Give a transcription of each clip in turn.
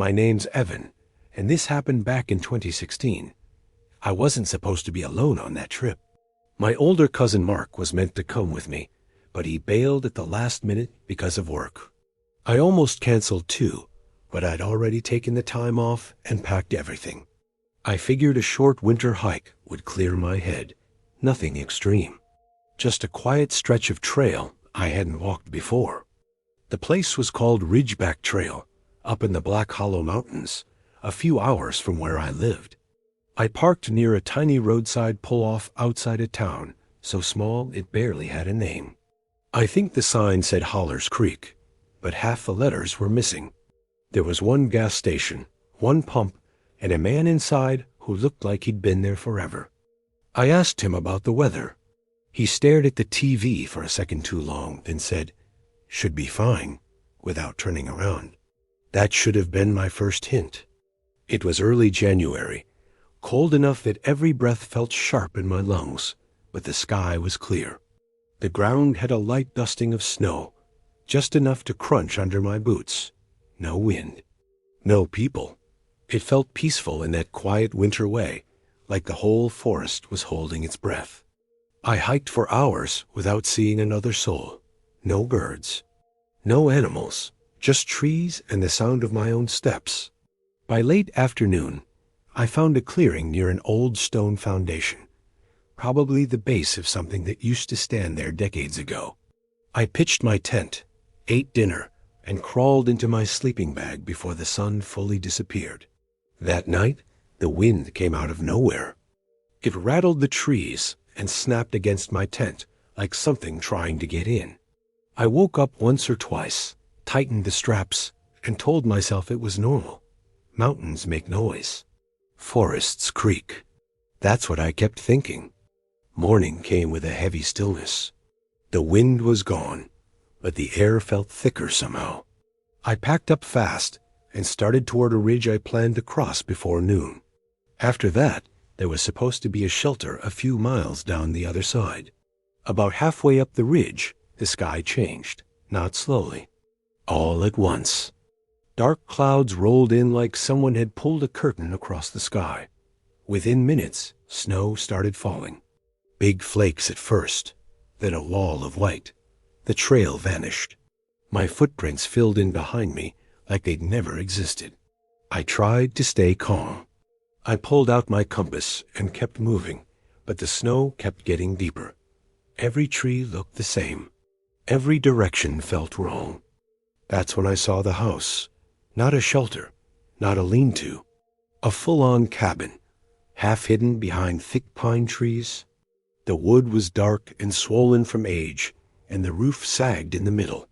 My name's Evan, and this happened back in 2016. I wasn't supposed to be alone on that trip. My older cousin Mark was meant to come with me, but he bailed at the last minute because of work. I almost canceled too, but I'd already taken the time off and packed everything. I figured a short winter hike would clear my head. Nothing extreme. Just a quiet stretch of trail I hadn't walked before. The place was called Ridgeback Trail, up in the Black Hollow Mountains, a few hours from where I lived. I parked near a tiny roadside pull-off outside of town, so small it barely had a name. I think the sign said Hollers Creek, but half the letters were missing. There was one gas station, one pump, and a man inside who looked like he'd been there forever. I asked him about the weather. He stared at the TV for a second too long, then said, "Should be fine," without turning around. That should have been my first hint. It was early January, cold enough that every breath felt sharp in my lungs, but the sky was clear. The ground had a light dusting of snow, just enough to crunch under my boots. No wind. No people. It felt peaceful in that quiet winter way, like the whole forest was holding its breath. I hiked for hours without seeing another soul. No birds. No animals. Just trees and the sound of my own steps. By late afternoon, I found a clearing near an old stone foundation, probably the base of something that used to stand there decades ago. I pitched my tent, ate dinner, and crawled into my sleeping bag before the sun fully disappeared. That night, the wind came out of nowhere. It rattled the trees and snapped against my tent like something trying to get in. I woke up once or twice, tightened the straps, and told myself it was normal. Mountains make noise. Forests creak. That's what I kept thinking. Morning came with a heavy stillness. The wind was gone, but the air felt thicker somehow. I packed up fast and started toward a ridge I planned to cross before noon. After that, there was supposed to be a shelter a few miles down the other side. About halfway up the ridge, the sky changed, not slowly. All at once. Dark clouds rolled in like someone had pulled a curtain across the sky. Within minutes, snow started falling. Big flakes at first, then a wall of white. The trail vanished. My footprints filled in behind me like they'd never existed. I tried to stay calm. I pulled out my compass and kept moving, but the snow kept getting deeper. Every tree looked the same. Every direction felt wrong. That's when I saw the house. Not a shelter, not a lean-to. A full-on cabin, half hidden behind thick pine trees. The wood was dark and swollen from age, and the roof sagged in the middle.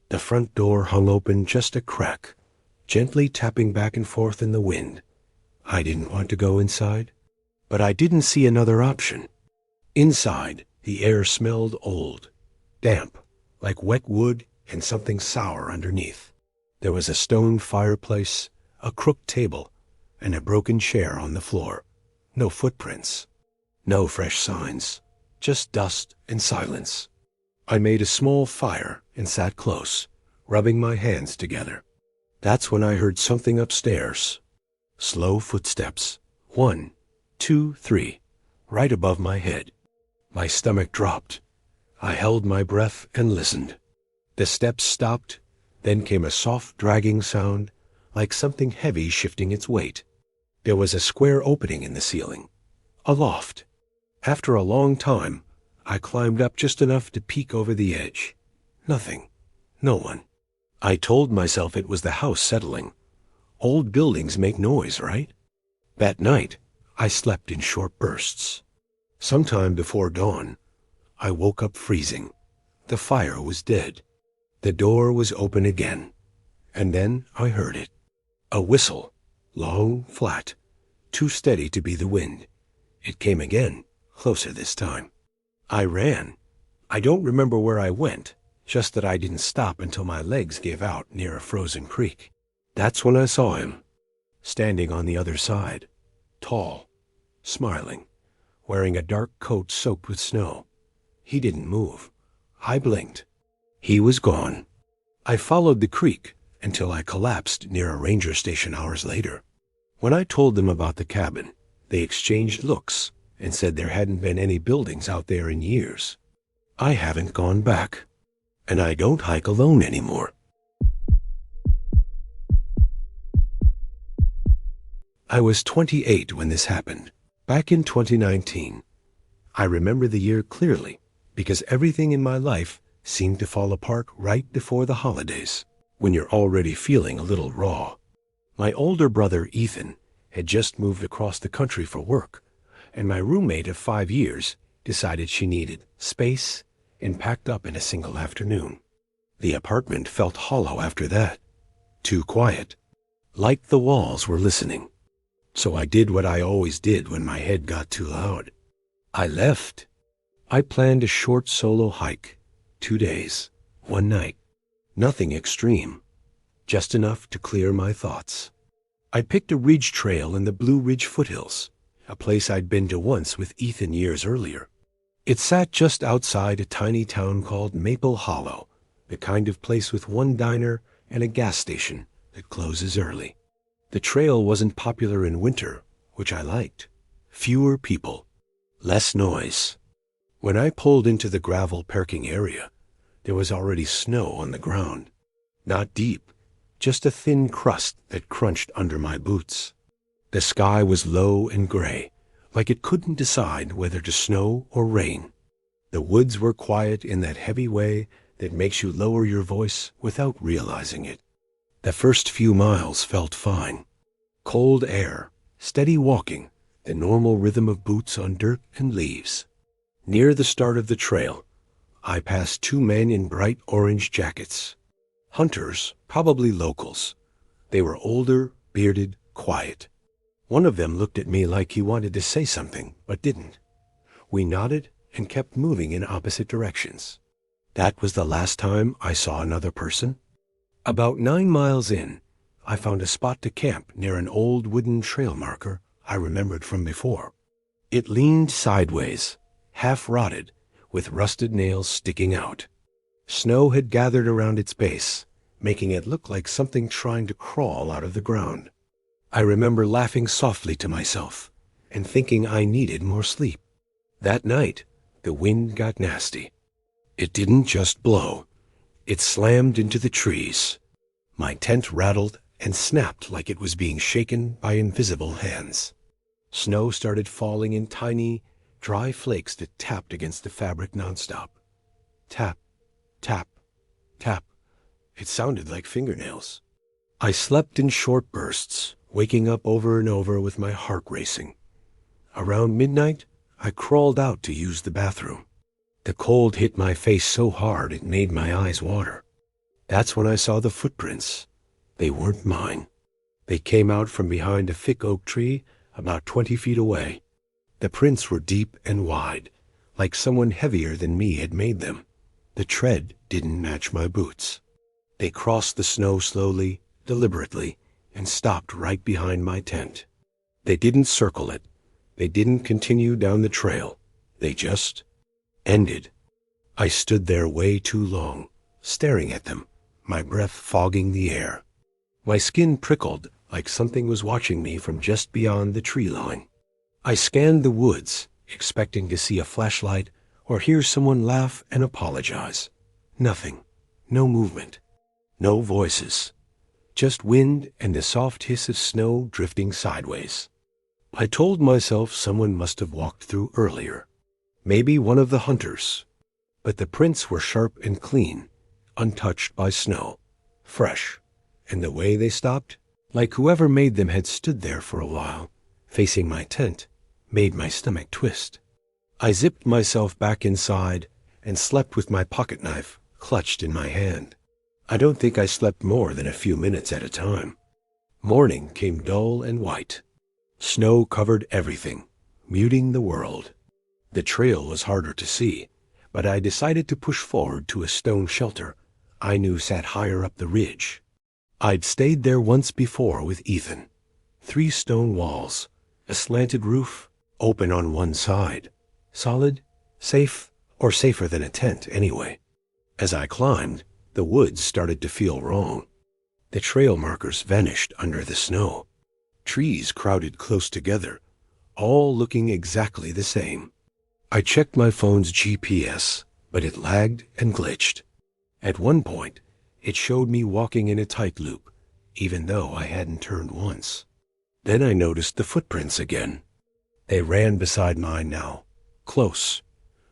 The front door hung open just a crack, gently tapping back and forth in the wind. I didn't want to go inside, but I didn't see another option. Inside, the air smelled old, damp, like wet wood and something sour underneath. There was a stone fireplace, a crooked table, and a broken chair on the floor. No footprints. No fresh signs. Just dust and silence. I made a small fire and sat close, rubbing my hands together. That's when I heard something upstairs. Slow footsteps. 1, 2, 3, right above my head. My stomach dropped. I held my breath and listened. The steps stopped, then came a soft dragging sound, like something heavy shifting its weight. There was a square opening in the ceiling, a loft. After a long time, I climbed up just enough to peek over the edge. Nothing. No one. I told myself it was the house settling. Old buildings make noise, right? That night, I slept in short bursts. Sometime before dawn, I woke up freezing. The fire was dead. The door was open again. And then I heard it. A whistle. Long, flat. Too steady to be the wind. It came again, closer this time. I ran. I don't remember where I went, just that I didn't stop until my legs gave out near a frozen creek. That's when I saw him, standing on the other side, tall, smiling, wearing a dark coat soaked with snow. He didn't move. I blinked. He was gone. I followed the creek, until I collapsed near a ranger station hours later. When I told them about the cabin, they exchanged looks and said there hadn't been any buildings out there in years. I haven't gone back, and I don't hike alone anymore. I was 28 when this happened, back in 2019. I remember the year clearly because everything in my life seemed to fall apart right before the holidays, when you're already feeling a little raw. My older brother, Ethan, had just moved across the country for work, and my roommate of 5 years decided she needed space and packed up in a single afternoon. The apartment felt hollow after that, too quiet, like the walls were listening. So I did what I always did when my head got too loud. I left. I planned a short solo hike, 2 days, 1 night. Nothing extreme, just enough to clear my thoughts. I picked a ridge trail in the Blue Ridge foothills, a place I'd been to once with Ethan years earlier. It sat just outside a tiny town called Maple Hollow, the kind of place with one diner and a gas station that closes early. The trail wasn't popular in winter, which I liked. Fewer people, less noise. When I pulled into the gravel parking area, there was already snow on the ground. Not deep, just a thin crust that crunched under my boots. The sky was low and gray, like it couldn't decide whether to snow or rain. The woods were quiet in that heavy way that makes you lower your voice without realizing it. The first few miles felt fine. Cold air, steady walking, the normal rhythm of boots on dirt and leaves. Near the start of the trail, I passed 2 men in bright orange jackets. Hunters, probably locals. They were older, bearded, quiet. One of them looked at me like he wanted to say something, but didn't. We nodded and kept moving in opposite directions. That was the last time I saw another person. About 9 miles in, I found a spot to camp near an old wooden trail marker I remembered from before. It leaned sideways, half rotted, with rusted nails sticking out. Snow had gathered around its base, making it look like something trying to crawl out of the ground. I remember laughing softly to myself and thinking I needed more sleep. That night, the wind got nasty. It didn't just blow. It slammed into the trees. My tent rattled and snapped like it was being shaken by invisible hands. Snow started falling in tiny, dry flakes that tapped against the fabric nonstop. Tap, tap, tap. It sounded like fingernails. I slept in short bursts, waking up over and over with my heart racing. Around midnight, I crawled out to use the bathroom. The cold hit my face so hard it made my eyes water. That's when I saw the footprints. They weren't mine. They came out from behind a thick oak tree about 20 feet away. The prints were deep and wide, like someone heavier than me had made them. The tread didn't match my boots. They crossed the snow slowly, deliberately, and stopped right behind my tent. They didn't circle it. They didn't continue down the trail. They just ended. I stood there way too long, staring at them, my breath fogging the air. My skin prickled like something was watching me from just beyond the tree line. I scanned the woods, expecting to see a flashlight or hear someone laugh and apologize. Nothing. No movement. No voices. Just wind and the soft hiss of snow drifting sideways. I told myself someone must have walked through earlier. Maybe one of the hunters. But the prints were sharp and clean, untouched by snow, fresh. And the way they stopped, like whoever made them had stood there for a while, facing my tent, made my stomach twist. I zipped myself back inside and slept with my pocket knife clutched in my hand. I don't think I slept more than a few minutes at a time. Morning came dull and white. Snow covered everything, muting the world. The trail was harder to see, but I decided to push forward to a stone shelter I knew sat higher up the ridge. I'd stayed there once before with Ethan. 3 stone walls, a slanted roof, open on one side. Solid, safe, or safer than a tent anyway. As I climbed, the woods started to feel wrong. The trail markers vanished under the snow. Trees crowded close together, all looking exactly the same. I checked my phone's GPS, but it lagged and glitched. At one point, it showed me walking in a tight loop, even though I hadn't turned once. Then I noticed the footprints again. They ran beside mine now, close,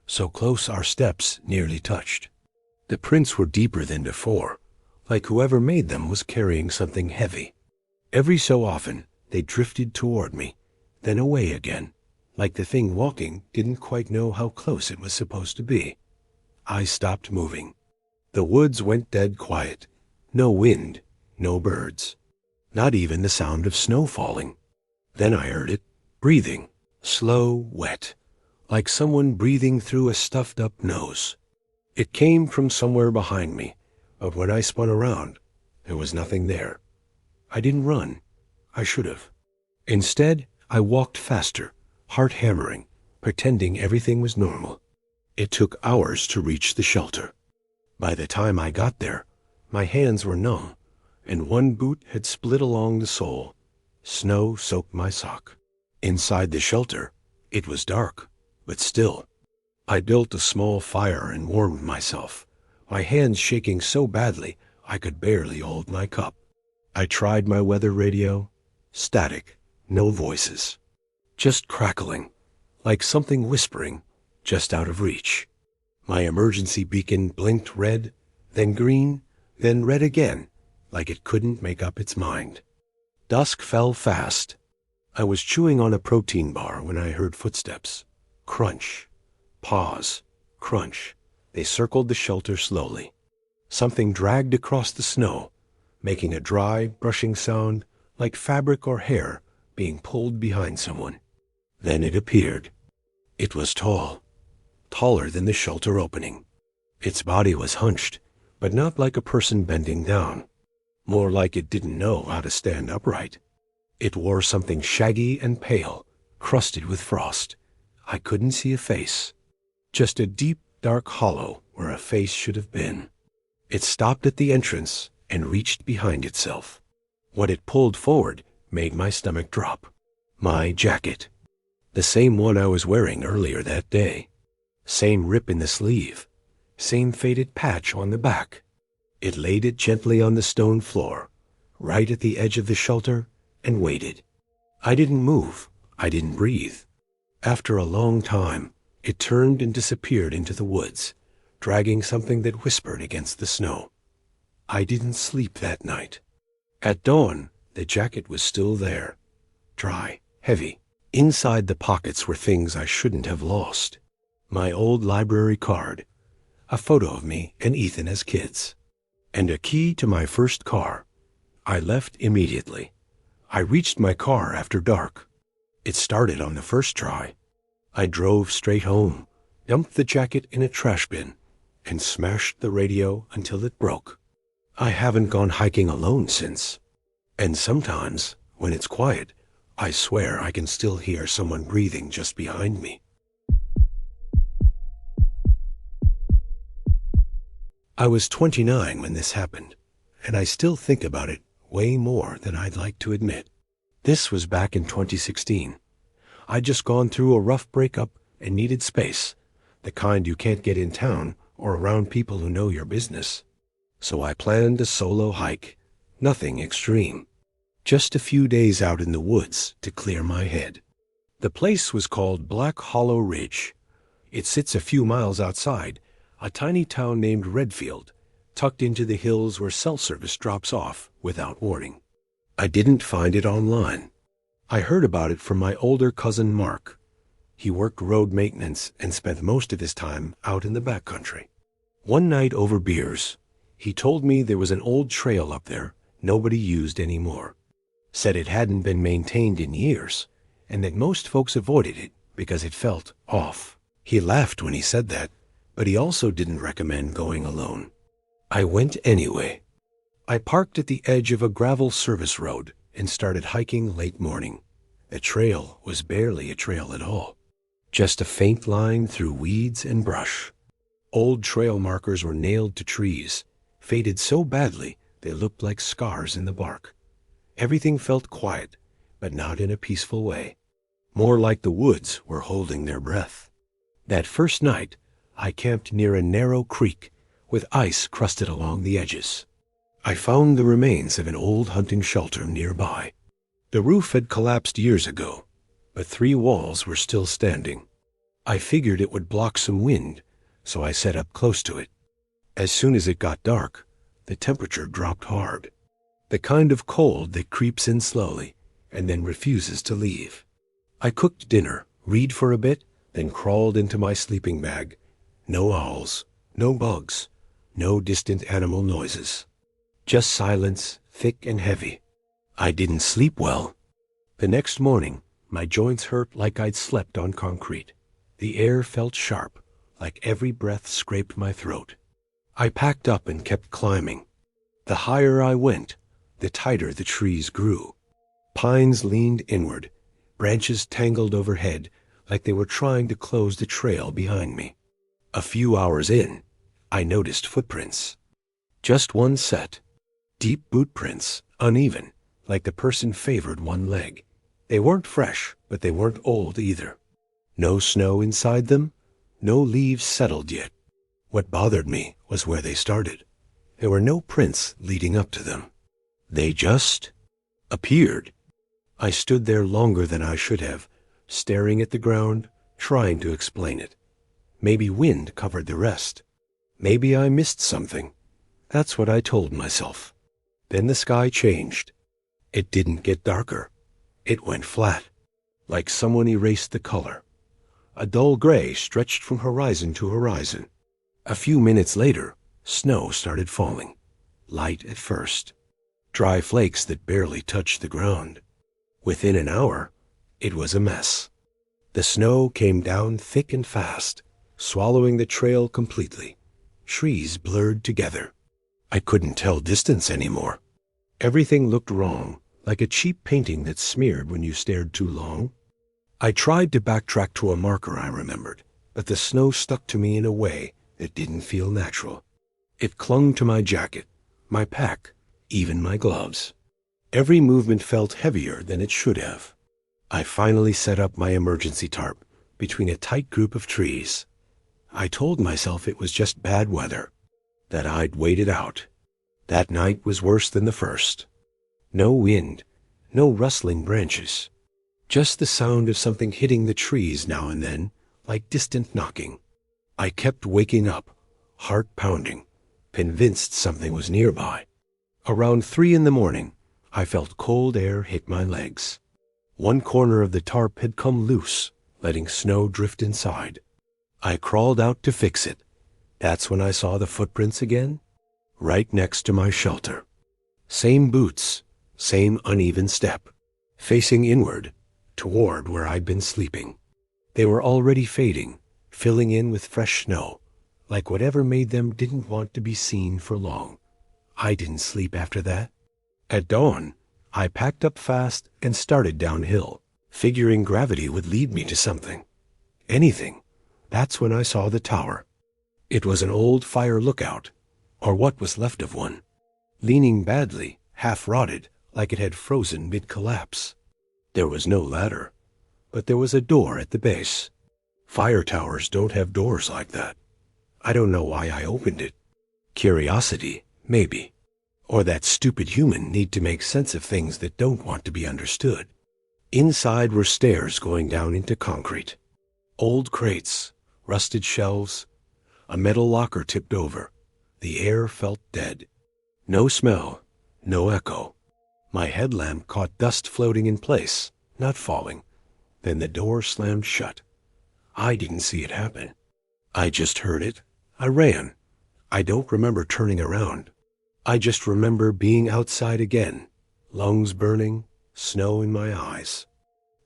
so close our steps nearly touched. The prints were deeper than before, like whoever made them was carrying something heavy. Every so often, they drifted toward me, then away again, like the thing walking didn't quite know how close it was supposed to be. I stopped moving. The woods went dead quiet. No wind, no birds, not even the sound of snow falling. Then I heard it, breathing, slow, wet, like someone breathing through a stuffed-up nose. It came from somewhere behind me, but when I spun around, there was nothing there. I didn't run. I should have. Instead, I walked faster, heart hammering, pretending everything was normal. It took hours to reach the shelter. By the time I got there, my hands were numb, and one boot had split along the sole. Snow soaked my sock. Inside the shelter, it was dark, but still. I built a small fire and warmed myself, my hands shaking so badly I could barely hold my cup. I tried my weather radio. Static, no voices. Just crackling, like something whispering, just out of reach. My emergency beacon blinked red, then green, then red again, like it couldn't make up its mind. Dusk fell fast. I was chewing on a protein bar when I heard footsteps. Crunch. Pause. Crunch. They circled the shelter slowly. Something dragged across the snow, making a dry, brushing sound like fabric or hair being pulled behind someone. Then it appeared. It was tall, taller than the shelter opening. Its body was hunched, but not like a person bending down. More like it didn't know how to stand upright. It wore something shaggy and pale, crusted with frost. I couldn't see a face. Just a deep, dark hollow where a face should have been. It stopped at the entrance and reached behind itself. What it pulled forward made my stomach drop. My jacket. The same one I was wearing earlier that day. Same rip in the sleeve. Same faded patch on the back. It laid it gently on the stone floor, right at the edge of the shelter, and waited. I didn't move. I didn't breathe. After a long time, it turned and disappeared into the woods, dragging something that whispered against the snow. I didn't sleep that night. At dawn, the jacket was still there. Dry, heavy. Inside the pockets were things I shouldn't have lost. My old library card, a photo of me and Ethan as kids, and a key to my first car. I left immediately. I reached my car after dark. It started on the first try. I drove straight home, dumped the jacket in a trash bin, and smashed the radio until it broke. I haven't gone hiking alone since. And sometimes, when it's quiet, I swear I can still hear someone breathing just behind me. I was 29 when this happened, and I still think about it way more than I'd like to admit. This was back in 2016. I'd just gone through a rough breakup and needed space, the kind you can't get in town or around people who know your business. So I planned a solo hike, nothing extreme. Just a few days out in the woods to clear my head. The place was called Black Hollow Ridge. It sits a few miles outside a tiny town named Redfield, tucked into the hills where cell service drops off without warning. I didn't find it online. I heard about it from my older cousin Mark. He worked road maintenance and spent most of his time out in the backcountry. One night over beers, he told me there was an old trail up there nobody used anymore. Said it hadn't been maintained in years, and that most folks avoided it because it felt off. He laughed when he said that, but he also didn't recommend going alone. I went anyway. I parked at the edge of a gravel service road and started hiking late morning. The trail was barely a trail at all, just a faint line through weeds and brush. Old trail markers were nailed to trees, faded so badly They looked like scars in the bark. Everything felt quiet, but not in a peaceful way. More like the woods were holding their breath. That first night, I camped near a narrow creek with ice crusted along the edges. I found the remains of an old hunting shelter nearby. The roof had collapsed years ago, but 3 walls were still standing. I figured it would block some wind, so I set up close to it. As soon as it got dark, the temperature dropped hard. The kind of cold that creeps in slowly and then refuses to leave. I cooked dinner, read for a bit, then crawled into my sleeping bag. No owls, no bugs, no distant animal noises. Just silence, thick and heavy. I didn't sleep well. The next morning, my joints hurt like I'd slept on concrete. The air felt sharp, like every breath scraped my throat. I packed up and kept climbing. The higher I went, the tighter the trees grew. Pines leaned inward, branches tangled overhead like they were trying to close the trail behind me. A few hours in, I noticed footprints. Just one set. Deep boot prints, uneven, like the person favored one leg. They weren't fresh, but they weren't old either. No snow inside them, no leaves settled yet. What bothered me was where they started. There were no prints leading up to them. They just appeared. I stood there longer than I should have, staring at the ground, trying to explain it. Maybe wind covered the rest. Maybe I missed something. That's what I told myself. Then the sky changed. It didn't get darker. It went flat, like someone erased the color. A dull gray stretched from horizon to horizon. A few minutes later, snow started falling. Light at first. Dry flakes that barely touched the ground. Within an hour, it was a mess. The snow came down thick and fast, swallowing the trail completely. Trees blurred together. I couldn't tell distance anymore. Everything looked wrong, like a cheap painting that's smeared when you stared too long. I tried to backtrack to a marker I remembered, but the snow stuck to me in a way that didn't feel natural. It clung to my jacket, my pack, even my gloves. Every movement felt heavier than it should have. I finally set up my emergency tarp between a tight group of trees. I told myself it was just bad weather, that I'd wait it out. That night was worse than the first. No wind, no rustling branches. Just the sound of something hitting the trees now and then, like distant knocking. I kept waking up, heart pounding, convinced something was nearby. Around 3 a.m, I felt cold air hit my legs. One corner of the tarp had come loose, letting snow drift inside. I crawled out to fix it. That's when I saw the footprints again, right next to my shelter. Same boots, same uneven step, facing inward, toward where I'd been sleeping. They were already fading, filling in with fresh snow, like whatever made them didn't want to be seen for long. I didn't sleep after that. At dawn, I packed up fast and started downhill, figuring gravity would lead me to something. Anything. That's when I saw the tower. It was an old fire lookout, or what was left of one, leaning badly, half-rotted, like it had frozen mid-collapse. There was no ladder, but there was a door at the base. Fire towers don't have doors like that. I don't know why I opened it. Curiosity, maybe. Or that stupid human need to make sense of things that don't want to be understood. Inside were stairs going down into concrete. Old crates, rusted shelves, a metal locker tipped over. The air felt dead. No smell, no echo. My headlamp caught dust floating in place, not falling. Then the door slammed shut. I didn't see it happen. I just heard it. I ran. I don't remember turning around. I just remember being outside again, lungs burning, snow in my eyes.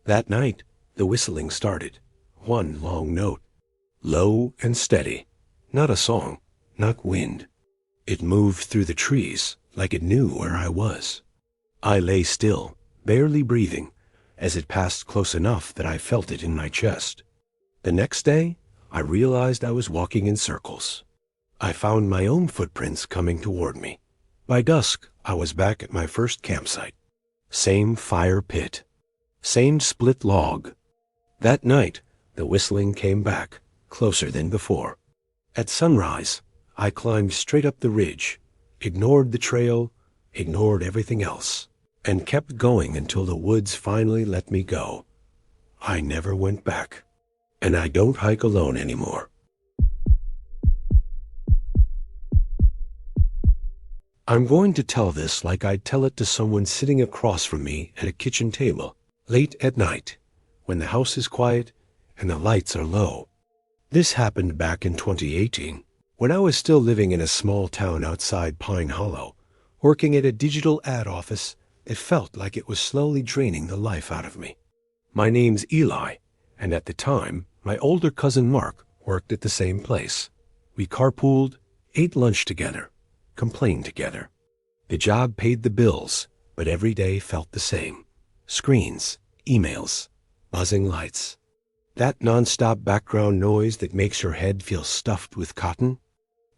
That night, the whistling started. One long note. Low and steady. Not a song, not wind. It moved through the trees like it knew where I was. I lay still, barely breathing, as it passed close enough that I felt it in my chest. The next day, I realized I was walking in circles. I found my own footprints coming toward me. By dusk, I was back at my first campsite. Same fire pit. Same split log. That night, the whistling came back, closer than before. At sunrise, I climbed straight up the ridge, ignored the trail, ignored everything else, and kept going until the woods finally let me go. I never went back, and I don't hike alone anymore. I'm going to tell this like I'd tell it to someone sitting across from me at a kitchen table, late at night, when the house is quiet and the lights are low. This happened back in 2018, when I was still living in a small town outside Pine Hollow, working at a digital ad office. It felt like it was slowly draining the life out of me. My name's Eli, and at the time, my older cousin Mark worked at the same place. We carpooled, ate lunch together, complained together. The job paid the bills, but every day felt the same. Screens, emails, buzzing lights. That nonstop background noise that makes your head feel stuffed with cotton.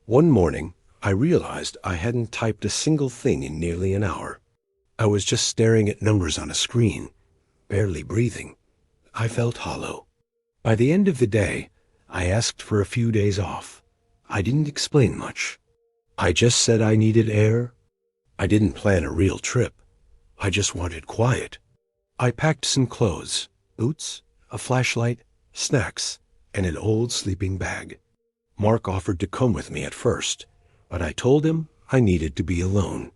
One morning, I realized I hadn't typed a single thing in nearly an hour. I was just staring at numbers on a screen, barely breathing. I felt hollow. By the end of the day, I asked for a few days off. I didn't explain much. I just said I needed air. I didn't plan a real trip. I just wanted quiet. I packed some clothes, boots, a flashlight, snacks, and an old sleeping bag. Mark offered to come with me at first, but I told him I needed to be alone.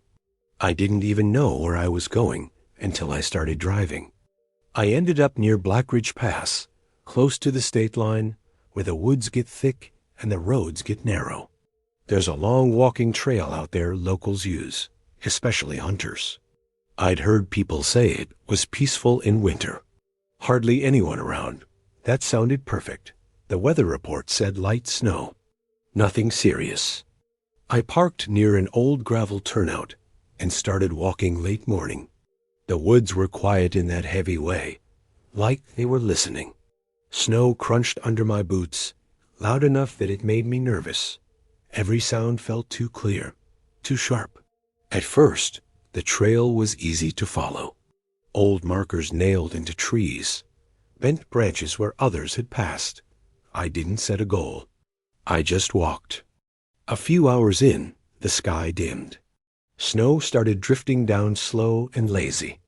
I didn't even know where I was going until I started driving. I ended up near Black Ridge Pass, close to the state line, where the woods get thick and the roads get narrow. There's a long walking trail out there locals use, especially hunters. I'd heard people say it was peaceful in winter. Hardly anyone around. That sounded perfect. The weather report said light snow. Nothing serious. I parked near an old gravel turnout and started walking late morning. The woods were quiet in that heavy way, like they were listening. Snow crunched under my boots, loud enough that it made me nervous. Every sound felt too clear, too sharp. At first, the trail was easy to follow. Old markers nailed into trees, bent branches where others had passed. I didn't set a goal. I just walked. A few hours in, the sky dimmed. Snow started drifting down slow and lazy.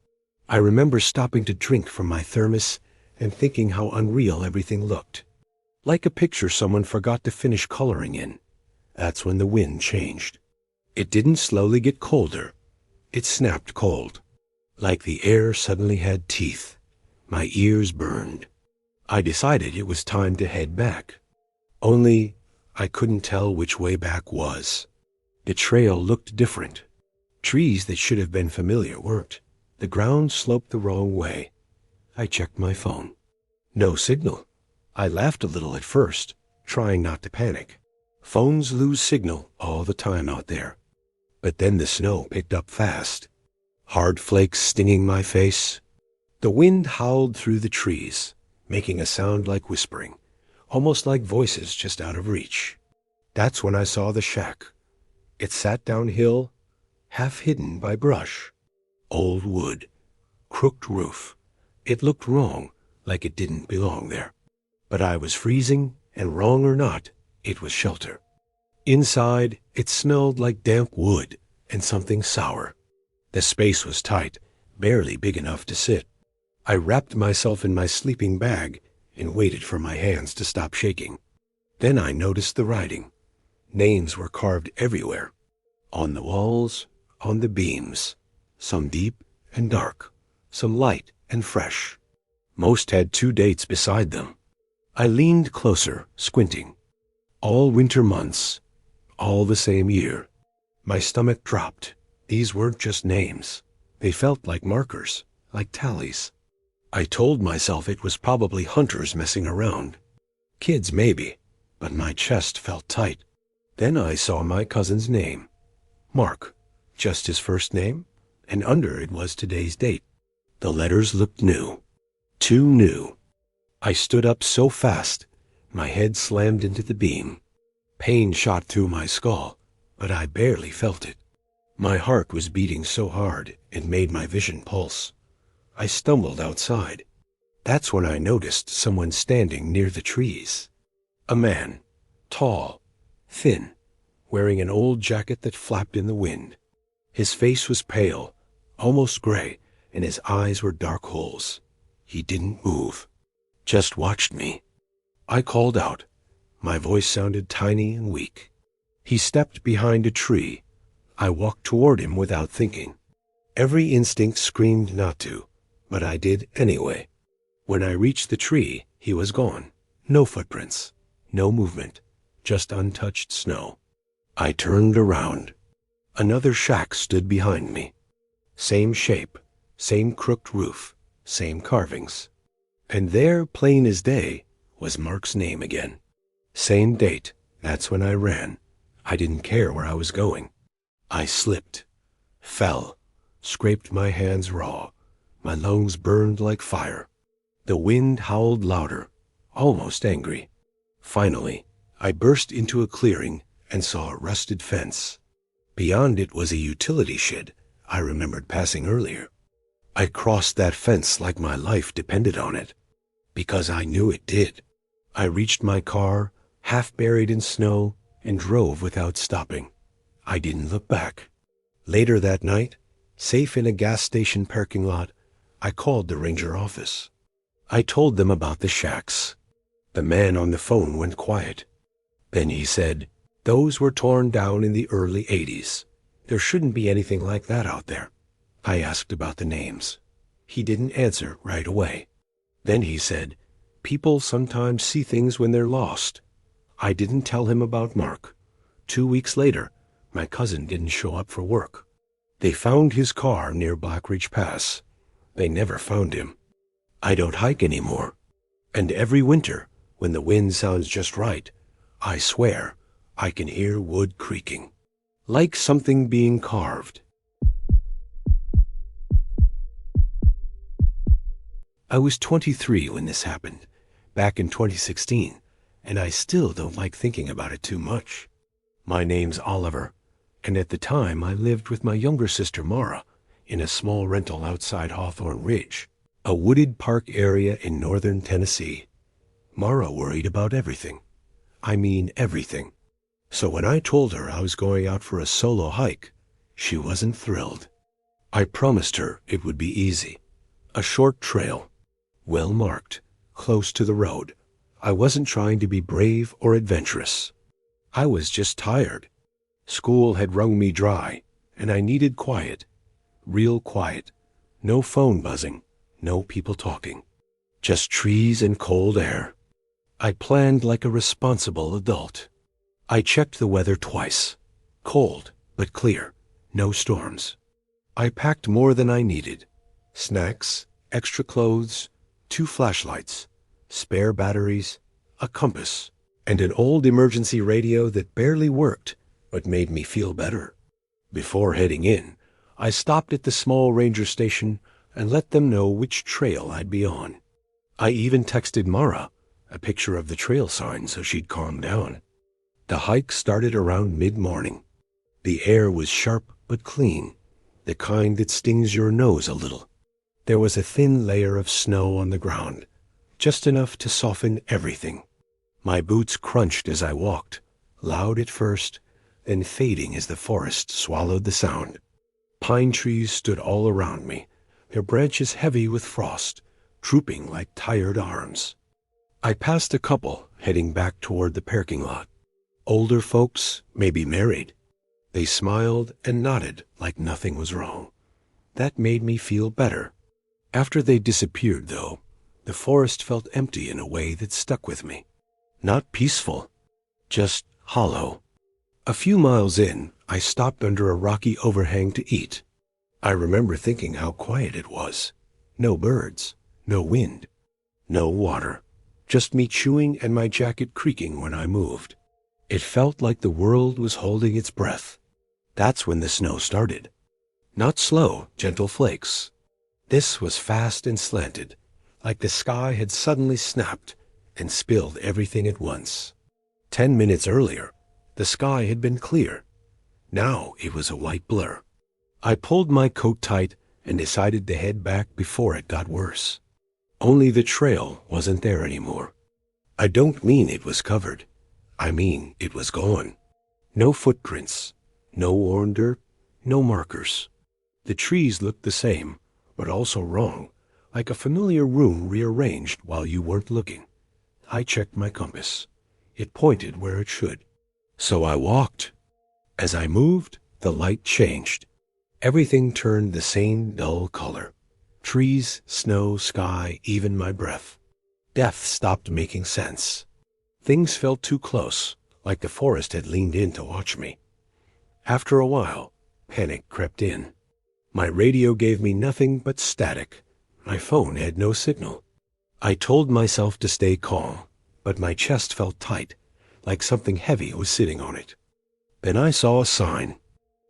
I remember stopping to drink from my thermos and thinking how unreal everything looked. Like a picture someone forgot to finish coloring in. That's when the wind changed. It didn't slowly get colder. It snapped cold. Like the air suddenly had teeth. My ears burned. I decided it was time to head back. Only I couldn't tell which way back was. The trail looked different. Trees that should have been familiar weren't. The ground sloped the wrong way. I checked my phone. No signal. I laughed a little at first, trying not to panic. Phones lose signal all the time out there. But then the snow picked up fast. Hard flakes stinging my face. The wind howled through the trees, making a sound like whispering, almost like voices just out of reach. That's when I saw the shack. It sat downhill, half hidden by brush. Old wood, crooked roof. It looked wrong, like it didn't belong there. But I was freezing, and wrong or not, it was shelter. Inside, it smelled like damp wood and something sour. The space was tight, barely big enough to sit. I wrapped myself in my sleeping bag and waited for my hands to stop shaking. Then I noticed the writing. Names were carved everywhere. On the walls, on the beams. Some deep and dark, some light and fresh. Most had 2 dates beside them. I leaned closer, squinting. All winter months, all the same year. My stomach dropped. These weren't just names. They felt like markers, like tallies. I told myself it was probably hunters messing around. Kids maybe, but my chest felt tight. Then I saw my cousin's name. Mark, just his first name, and under it was today's date. The letters looked new. Too new. I stood up so fast, my head slammed into the beam. Pain shot through my skull, but I barely felt it. My heart was beating so hard it made my vision pulse. I stumbled outside. That's when I noticed someone standing near the trees. A man, tall, thin, wearing an old jacket that flapped in the wind. His face was pale, almost gray, and his eyes were dark holes. He didn't move, just watched me. I called out. My voice sounded tiny and weak. He stepped behind a tree. I walked toward him without thinking. Every instinct screamed not to, but I did anyway. When I reached the tree, he was gone. No footprints, no movement, just untouched snow. I turned around. Another shack stood behind me. Same shape, same crooked roof, same carvings. And there, plain as day, was Mark's name again. Same date, that's when I ran. I didn't care where I was going. I slipped, fell, scraped my hands raw. My lungs burned like fire. The wind howled louder, almost angry. Finally, I burst into a clearing and saw a rusted fence. Beyond it was a utility shed I remembered passing earlier. I crossed that fence like my life depended on it, because I knew it did. I reached my car, half buried in snow, and drove without stopping. I didn't look back. Later that night, safe in a gas station parking lot, I called the ranger office. I told them about the shacks. The man on the phone went quiet. Then he said, "Those were torn down in the early 80s. There shouldn't be anything like that out there." I asked about the names. He didn't answer right away. Then he said, "People sometimes see things when they're lost." I didn't tell him about Mark. 2 weeks later, my cousin didn't show up for work. They found his car near Black Ridge Pass. They never found him. I don't hike anymore. And every winter, when the wind sounds just right, I swear I can hear wood creaking, like something being carved. I was 23 when this happened, back in 2016, and I still don't like thinking about it too much. My name's Oliver, and at the time I lived with my younger sister Mara in a small rental outside Hawthorne Ridge, a wooded park area in northern Tennessee. Mara worried about everything. I mean everything. So when I told her I was going out for a solo hike, she wasn't thrilled. I promised her it would be easy. A short trail, well marked, close to the road. I wasn't trying to be brave or adventurous. I was just tired. School had wrung me dry, and I needed quiet. Real quiet. No phone buzzing, no people talking. Just trees and cold air. I planned like a responsible adult. I checked the weather twice. Cold, but clear. No storms. I packed more than I needed. Snacks, extra clothes, 2 flashlights, spare batteries, a compass, and an old emergency radio that barely worked, but made me feel better. Before heading in, I stopped at the small ranger station and let them know which trail I'd be on. I even texted Mara a picture of the trail sign so she'd calm down. The hike started around mid-morning. The air was sharp but clean, the kind that stings your nose a little. There was a thin layer of snow on the ground, just enough to soften everything. My boots crunched as I walked, loud at first, then fading as the forest swallowed the sound. Pine trees stood all around me, their branches heavy with frost, drooping like tired arms. I passed a couple heading back toward the parking lot. Older folks, maybe married. They smiled and nodded like nothing was wrong. That made me feel better. After they disappeared, though, the forest felt empty in a way that stuck with me. Not peaceful, just hollow. A few miles in, I stopped under a rocky overhang to eat. I remember thinking how quiet it was. No birds, no wind, no water. Just me chewing and my jacket creaking when I moved. It felt like the world was holding its breath. That's when the snow started. Not slow, gentle flakes. This was fast and slanted, like the sky had suddenly snapped and spilled everything at once. 10 minutes earlier, the sky had been clear. Now it was a white blur. I pulled my coat tight and decided to head back before it got worse. Only the trail wasn't there anymore. I don't mean it was covered. I mean it was gone. No footprints, no worn dirt, no markers. The trees looked the same, but also wrong, like a familiar room rearranged while you weren't looking. I checked my compass. It pointed where it should. So I walked. As I moved, the light changed. Everything turned the same dull color. Trees, snow, sky, even my breath. Death stopped making sense. Things felt too close, like the forest had leaned in to watch me. After a while, panic crept in. My radio gave me nothing but static. My phone had no signal. I told myself to stay calm, but my chest felt tight, like something heavy was sitting on it. Then I saw a sign.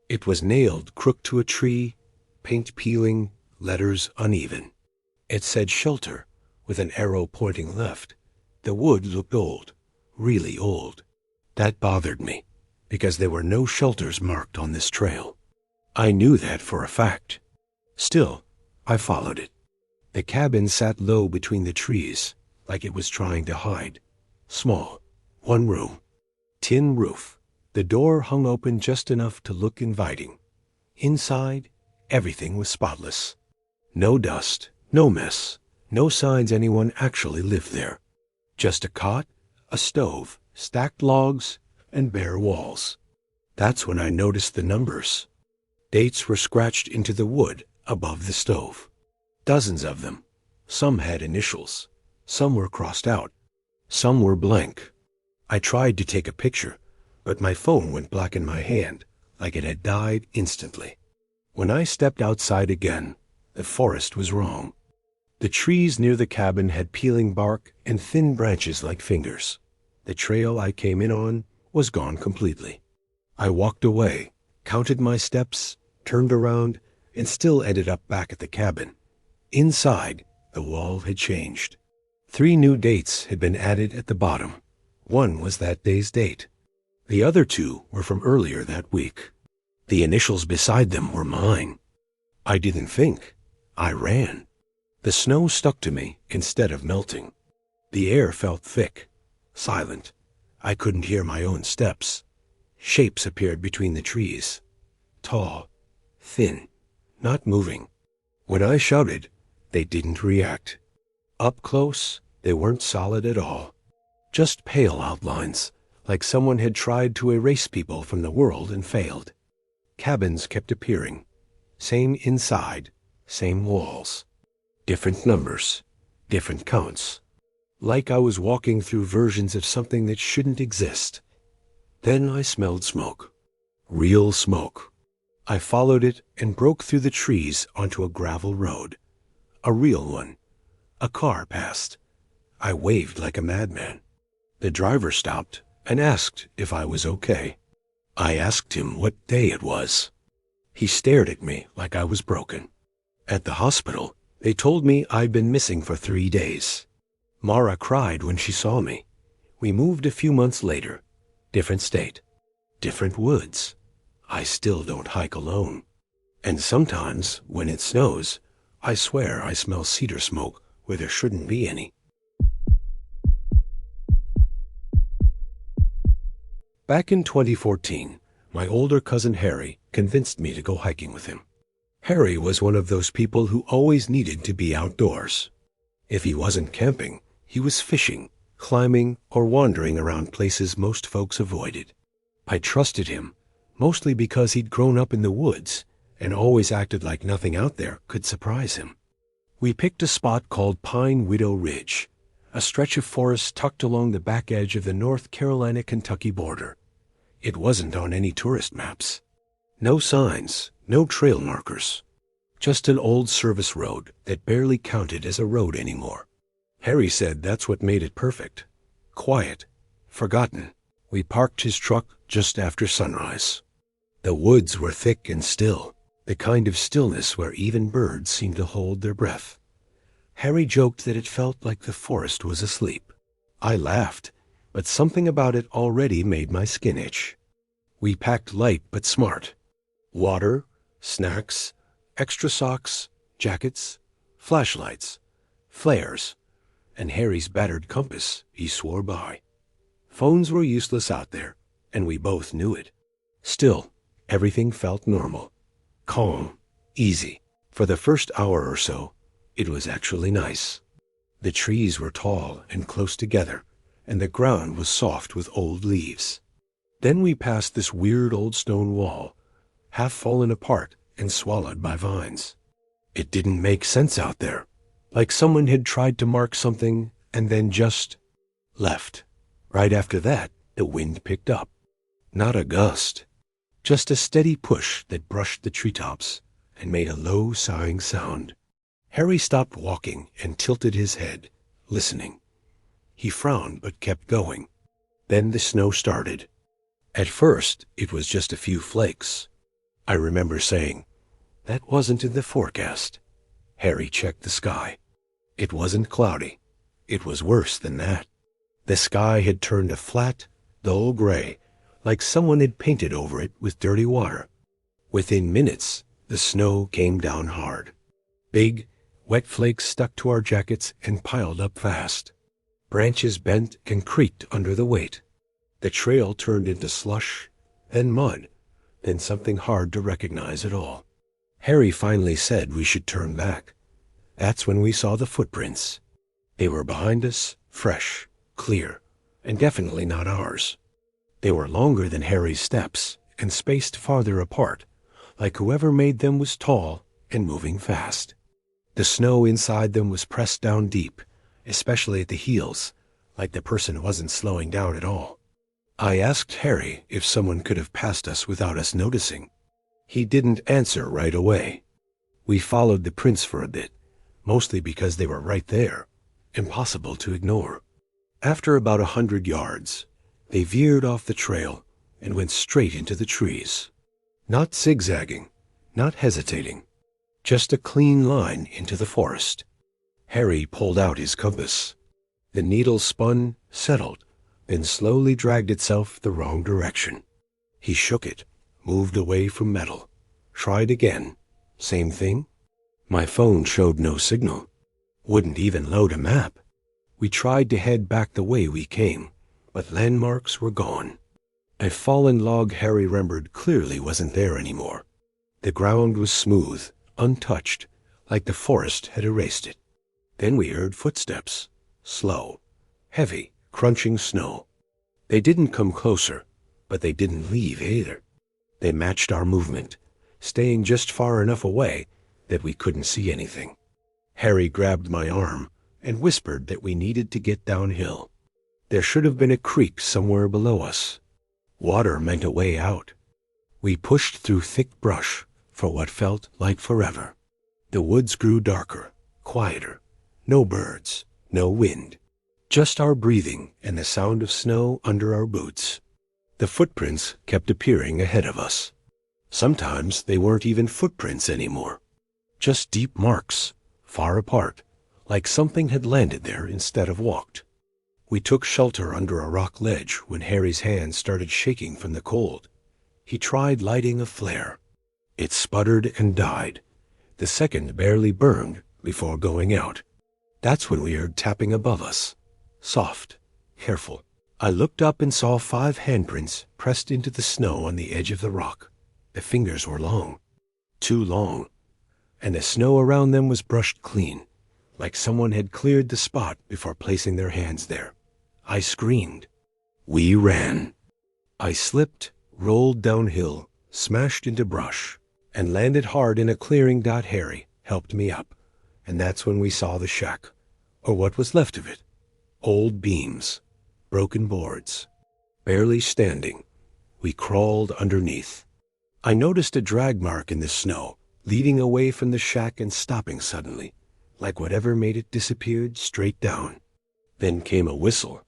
It was nailed crooked to a tree, paint peeling, letters uneven. It said shelter, with an arrow pointing left. The wood looked old, really old. That bothered me, because there were no shelters marked on this trail. I knew that for a fact. Still, I followed it. The cabin sat low between the trees, like it was trying to hide. Small, one room, tin roof. The door hung open just enough to look inviting. Inside, everything was spotless. No dust, no mess, no signs anyone actually lived there. Just a cot, a stove, stacked logs, and bare walls. That's when I noticed the numbers. Dates were scratched into the wood above the stove. Dozens of them. Some had initials. Some were crossed out. Some were blank. I tried to take a picture, but my phone went black in my hand, like it had died instantly. When I stepped outside again, the forest was wrong. The trees near the cabin had peeling bark and thin branches like fingers. The trail I came in on was gone completely. I walked away, counted my steps, turned around, and still ended up back at the cabin. Inside, the wall had changed. 3 new dates had been added at the bottom. One was that day's date. The other 2 were from earlier that week. The initials beside them were mine. I didn't think. I ran. The snow stuck to me instead of melting. The air felt thick, silent. I couldn't hear my own steps. Shapes appeared between the trees. Tall, thin, not moving. When I shouted, they didn't react. Up close, they weren't solid at all. Just pale outlines, like someone had tried to erase people from the world and failed. Cabins kept appearing. Same inside, same walls. Different numbers, different counts. Like I was walking through versions of something that shouldn't exist. Then I smelled smoke. Real smoke. I followed it and broke through the trees onto a gravel road. A real one. A car passed. I waved like a madman. The driver stopped and asked if I was okay. I asked him what day it was. He stared at me like I was broken. At the hospital, they told me I'd been missing for 3 days. Mara cried when she saw me. We moved a few months later. Different state. Different woods. I still don't hike alone. And sometimes, when it snows, I swear I smell cedar smoke where there shouldn't be any. Back in 2014, my older cousin Harry convinced me to go hiking with him. Harry was one of those people who always needed to be outdoors. If he wasn't camping, he was fishing, climbing, or wandering around places most folks avoided. I trusted him, mostly because he'd grown up in the woods and always acted like nothing out there could surprise him. We picked a spot called Pine Widow Ridge, a stretch of forest tucked along the back edge of the North Carolina-Kentucky border. It wasn't on any tourist maps. No signs, no trail markers. Just an old service road that barely counted as a road anymore. Harry said that's what made it perfect. Quiet, forgotten. We parked his truck just after sunrise. The woods were thick and still, the kind of stillness where even birds seemed to hold their breath. Harry joked that it felt like the forest was asleep. I laughed, but something about it already made my skin itch. We packed light but smart. Water, Snacks, extra socks, jackets, flashlights, flares, and Harry's battered compass he swore by. Phones were useless out there, and we both knew it. Still, everything felt normal, calm, easy. For the first hour or so, it was actually nice. The trees were tall and close together, and the ground was soft with old leaves. Then we passed this weird old stone wall, half fallen apart and swallowed by vines. It didn't make sense out there, like someone had tried to mark something and then just left. Right after that, the wind picked up. Not a gust, just a steady push that brushed the treetops and made a low sighing sound. Harry stopped walking and tilted his head, listening. He frowned but kept going. Then the snow started. At first, it was just a few flakes. I remember saying, "That wasn't in the forecast." Harry checked the sky. It wasn't cloudy. It was worse than that. The sky had turned a flat, dull gray, like someone had painted over it with dirty water. Within minutes, the snow came down hard. Big, wet flakes stuck to our jackets and piled up fast. Branches bent and creaked under the weight. The trail turned into slush, then mud, then something hard to recognize at all. Harry finally said we should turn back. That's when we saw the footprints. They were behind us, fresh, clear, and definitely not ours. They were longer than Harry's steps and spaced farther apart, like whoever made them was tall and moving fast. The snow inside them was pressed down deep, especially at the heels, like the person wasn't slowing down at all. I asked Harry if someone could have passed us without us noticing. He didn't answer right away. We followed the prints for a bit, mostly because they were right there, impossible to ignore. After about 100 yards, they veered off the trail and went straight into the trees. Not zigzagging, not hesitating, just a clean line into the forest. Harry pulled out his compass. The needle spun, settled, then slowly dragged itself the wrong direction. He shook it, moved away from metal, tried again. Same thing. My phone showed no signal. Wouldn't even load a map. We tried to head back the way we came, but landmarks were gone. A fallen log Harry remembered clearly wasn't there anymore. The ground was smooth, untouched, like the forest had erased it. Then we heard footsteps, slow, heavy, crunching snow. They didn't come closer, but they didn't leave either. They matched our movement, staying just far enough away that we couldn't see anything. Harry grabbed my arm and whispered that we needed to get downhill. There should have been a creek somewhere below us. Water meant a way out. We pushed through thick brush for what felt like forever. The woods grew darker, quieter. No birds, no wind. Just our breathing and the sound of snow under our boots. The footprints kept appearing ahead of us. Sometimes they weren't even footprints anymore. Just deep marks, far apart, like something had landed there instead of walked. We took shelter under a rock ledge when Harry's hands started shaking from the cold. He tried lighting a flare. It sputtered and died. The second barely burned before going out. That's when we heard tapping above us. Soft, careful. I looked up and saw 5 handprints pressed into the snow on the edge of the rock. The fingers were long, too long, and the snow around them was brushed clean, like someone had cleared the spot before placing their hands there. I screamed. We ran. I slipped, rolled downhill, smashed into brush, and landed hard in a clearing. Harry helped me up, and that's when we saw the shack, or what was left of it. Old beams, broken boards, barely standing. We crawled underneath. I noticed a drag mark in the snow, leading away from the shack and stopping suddenly, like whatever made it disappeared straight down. Then came a whistle.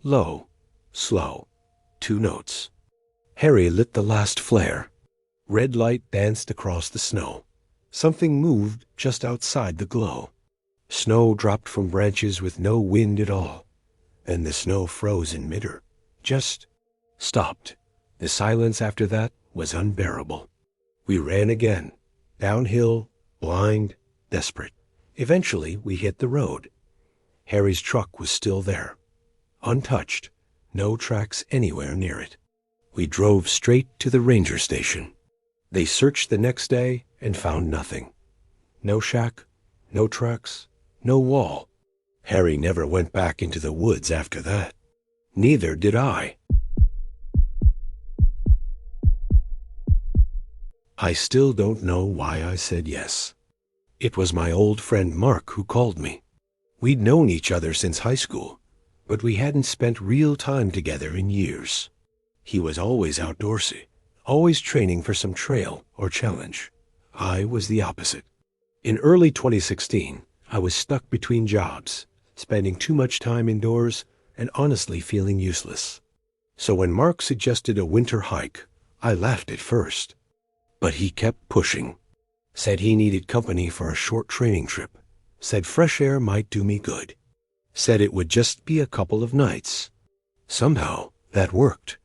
Low, slow, 2 notes. Harry lit the last flare. Red light danced across the snow. Something moved just outside the glow. Snow dropped from branches with no wind at all. Then the snow froze in midair, just stopped. The silence after that was unbearable. We ran again, downhill, blind, desperate. Eventually, we hit the road. Harry's truck was still there, untouched, no tracks anywhere near it. We drove straight to the ranger station. They searched the next day and found nothing. No shack, no tracks, no wall. Harry never went back into the woods after that. Neither did I. I still don't know why I said yes. It was my old friend Mark who called me. We'd known each other since high school, but we hadn't spent real time together in years. He was always outdoorsy, always training for some trail or challenge. I was the opposite. In early 2016, I was stuck between jobs, spending too much time indoors and honestly feeling useless. So when Mark suggested a winter hike, I laughed at first. But he kept pushing. Said he needed company for a short training trip. Said fresh air might do me good. Said it would just be a couple of nights. Somehow, that worked.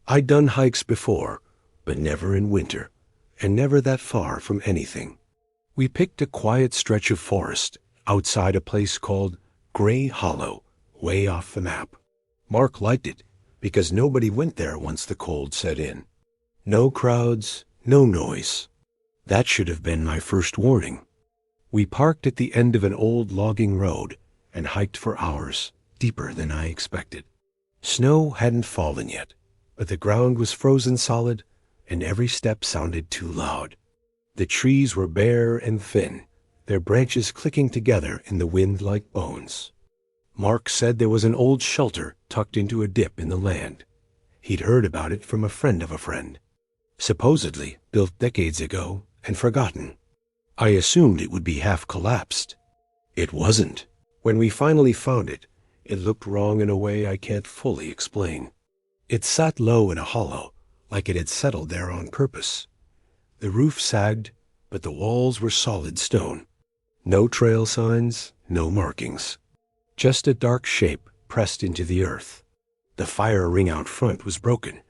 I'd done hikes before, but never in winter, and never that far from anything. We picked a quiet stretch of forest outside a place called Gray Hollow, way off the map. Mark liked it because nobody went there once the cold set in. No crowds, no noise. That should have been my first warning. We parked at the end of an old logging road and hiked for hours, deeper than I expected. Snow hadn't fallen yet, but the ground was frozen solid and every step sounded too loud. The trees were bare and thin, their branches clicking together in the wind like bones. Mark said there was an old shelter tucked into a dip in the land. He'd heard about it from a friend of a friend. Supposedly built decades ago and forgotten. I assumed it would be half collapsed. It wasn't. When we finally found it, it looked wrong in a way I can't fully explain. It sat low in a hollow, like it had settled there on purpose. The roof sagged, but the walls were solid stone. No trail signs, no markings. Just a dark shape pressed into the earth. The fire ring out front was broken,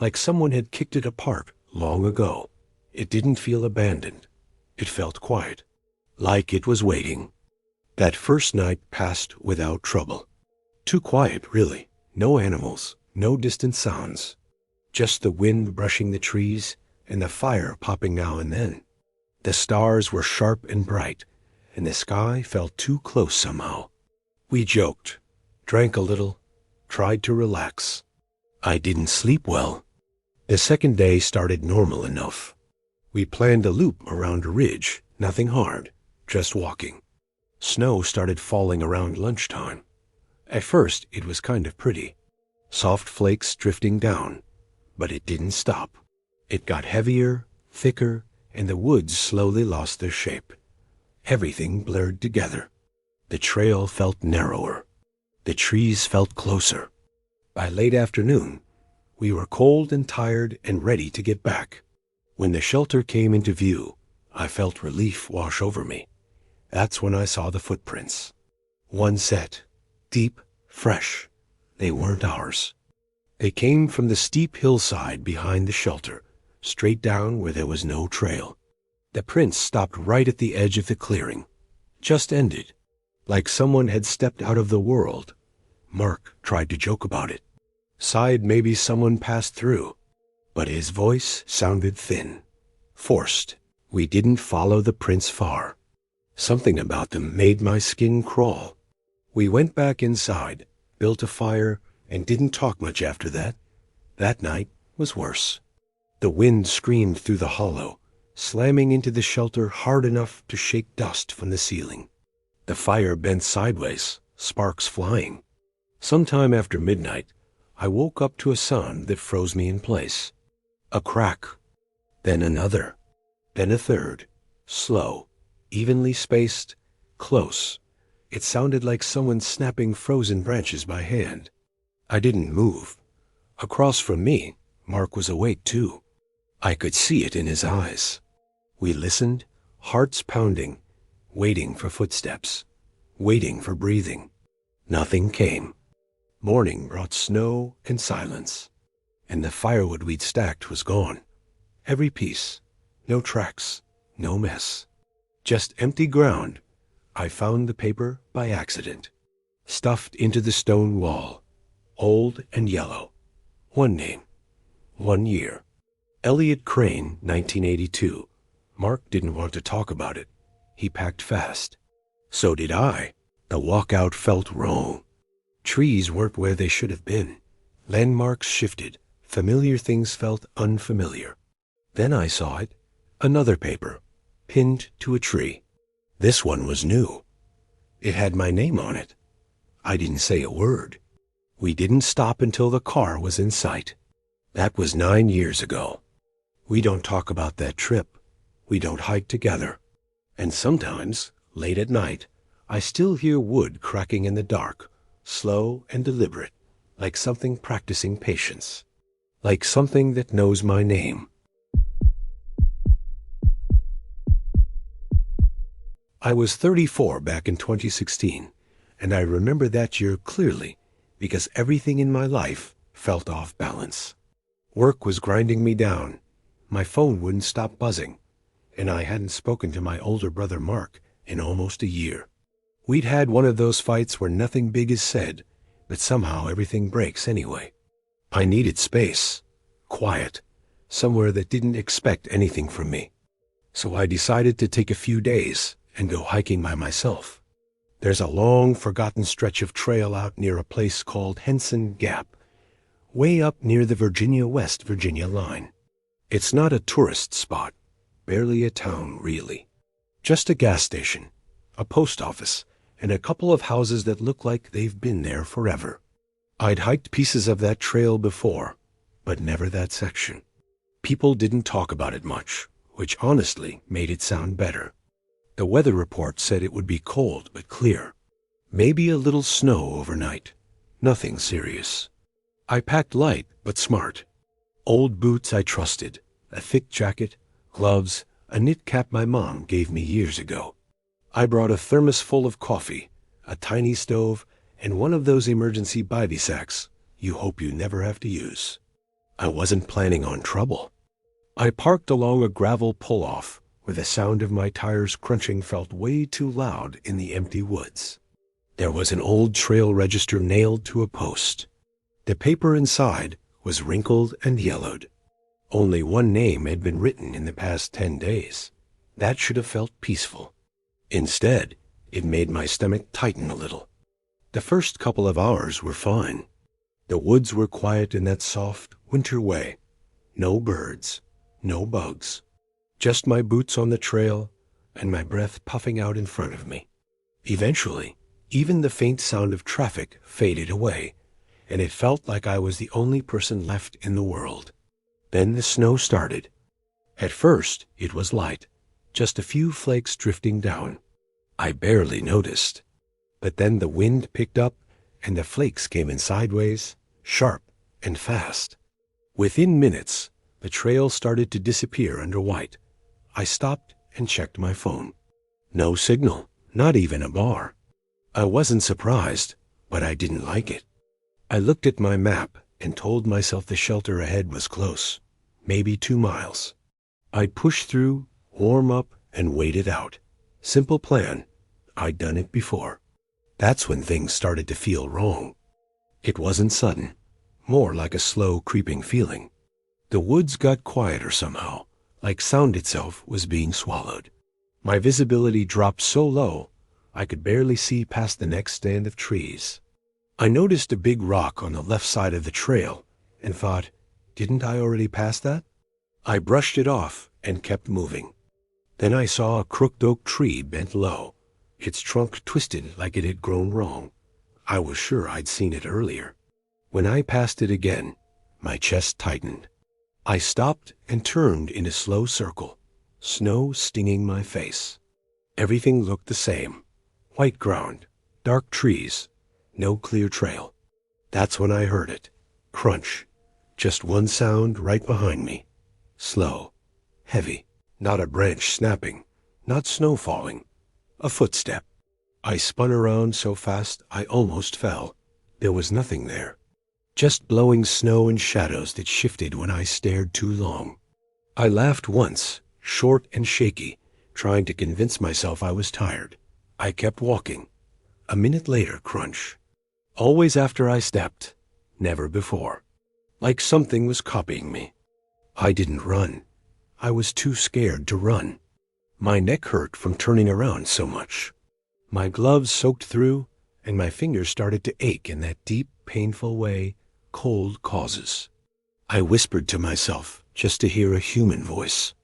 like someone had kicked it apart long ago. It didn't feel abandoned. It felt quiet, like it was waiting. That first night passed without trouble. Too quiet, really. No animals, no distant sounds. Just the wind brushing the trees and the fire popping now and then. The stars were sharp and bright, and the sky felt too close somehow. We joked, drank a little, tried to relax. I didn't sleep well. The second day started normal enough. We planned a loop around a ridge, nothing hard, just walking. Snow started falling around lunchtime. At first, it was kind of pretty. Soft flakes drifting down, but it didn't stop. It got heavier, thicker, and the woods slowly lost their shape. Everything blurred together. The trail felt narrower. The trees felt closer. By late afternoon, we were cold and tired and ready to get back. When the shelter came into view, I felt relief wash over me. That's when I saw the footprints. One set, deep, fresh. They weren't ours. They came from the steep hillside behind the shelter, straight down where there was no trail. The prints stopped right at the edge of the clearing. Just ended, like someone had stepped out of the world. Mark tried to joke about it. Sighed maybe someone passed through. But his voice sounded thin, forced. We didn't follow the prints far. Something about them made my skin crawl. We went back inside, built a fire, and didn't talk much after that. That night was worse. The wind screamed through the hollow, slamming into the shelter hard enough to shake dust from the ceiling. The fire bent sideways, sparks flying. Sometime after midnight, I woke up to a sound that froze me in place. A crack, then another, then a third, slow, evenly spaced, close. It sounded like someone snapping frozen branches by hand. I didn't move. Across from me, Mark was awake too. I could see it in his eyes. We listened, hearts pounding, waiting for footsteps, waiting for breathing. Nothing came. Morning brought snow and silence, and the firewood we'd stacked was gone. Every piece, No tracks, no mess. Just empty ground. I found the paper by accident. Stuffed into the stone wall. Old and yellow. One name. 1 year. Elliot Crane, 1982. Mark didn't want to talk about it. He packed fast. So did I. The walkout felt wrong. Trees weren't where they should have been. Landmarks shifted. Familiar things felt unfamiliar. Then I saw it. Another paper. Pinned to a tree. This one was new. It had my name on it. I didn't say a word. We didn't stop until the car was in sight. That was 9 years ago. We don't talk about that trip. We don't hike together. And sometimes, late at night, I still hear wood cracking in the dark, slow and deliberate, like something practicing patience. Like something that knows my name. I was 34 back in 2016, and I remember that year clearly because everything in my life felt off balance. Work was grinding me down. My phone wouldn't stop buzzing, and I hadn't spoken to my older brother Mark in almost a year. We'd had one of those fights where nothing big is said, but somehow everything breaks anyway. I needed space, quiet, somewhere that didn't expect anything from me. So I decided to take a few days and go hiking by myself. There's a long forgotten stretch of trail out near a place called Henson Gap, way up near the West Virginia line. It's not a tourist spot, barely a town really. Just a gas station, a post office, and a couple of houses that look like they've been there forever. I'd hiked pieces of that trail before, but never that section. People didn't talk about it much, which honestly made it sound better. The weather report said it would be cold but clear. Maybe a little snow overnight. Nothing serious. I packed light but smart. Old boots I trusted, a thick jacket, gloves, a knit cap my mom gave me years ago. I brought a thermos full of coffee, a tiny stove, and one of those emergency bivy sacks you hope you never have to use. I wasn't planning on trouble. I parked along a gravel pull-off where the sound of my tires crunching felt way too loud in the empty woods. There was an old trail register nailed to a post. The paper inside was wrinkled and yellowed. Only one name had been written in the past 10 days. That should have felt peaceful. Instead, it made my stomach tighten a little. The first couple of hours were fine. The woods were quiet in that soft winter way. No birds, no bugs. Just my boots on the trail and my breath puffing out in front of me. Eventually, even the faint sound of traffic faded away, and it felt like I was the only person left in the world. Then the snow started. At first, it was light, just a few flakes drifting down. I barely noticed. But then the wind picked up, and the flakes came in sideways, sharp and fast. Within minutes, the trail started to disappear under white. I stopped and checked my phone. No signal, not even a bar. I wasn't surprised, but I didn't like it. I looked at my map and told myself the shelter ahead was close, maybe 2 miles. I'd push through, warm up, and wait it out. Simple plan. I'd done it before. That's when things started to feel wrong. It wasn't sudden, more like a slow creeping feeling. The woods got quieter somehow, like sound itself was being swallowed. My visibility dropped so low, I could barely see past the next stand of trees. I noticed a big rock on the left side of the trail and thought, didn't I already pass that? I brushed it off and kept moving. Then I saw a crooked oak tree bent low, its trunk twisted like it had grown wrong. I was sure I'd seen it earlier. When I passed it again, my chest tightened. I stopped and turned in a slow circle, snow stinging my face. Everything looked the same. White ground, dark trees, no clear trail. That's when I heard it. Crunch. Just one sound right behind me. Slow. Heavy. Not a branch snapping. Not snow falling. A footstep. I spun around so fast I almost fell. There was nothing there. Just blowing snow and shadows that shifted when I stared too long. I laughed once, short and shaky, trying to convince myself I was tired. I kept walking. A minute later, crunch. Always after I stepped, never before. Like something was copying me. I didn't run. I was too scared to run. My neck hurt from turning around so much. My gloves soaked through, and my fingers started to ache in that deep, painful way cold causes. I whispered to myself just to hear a human voice.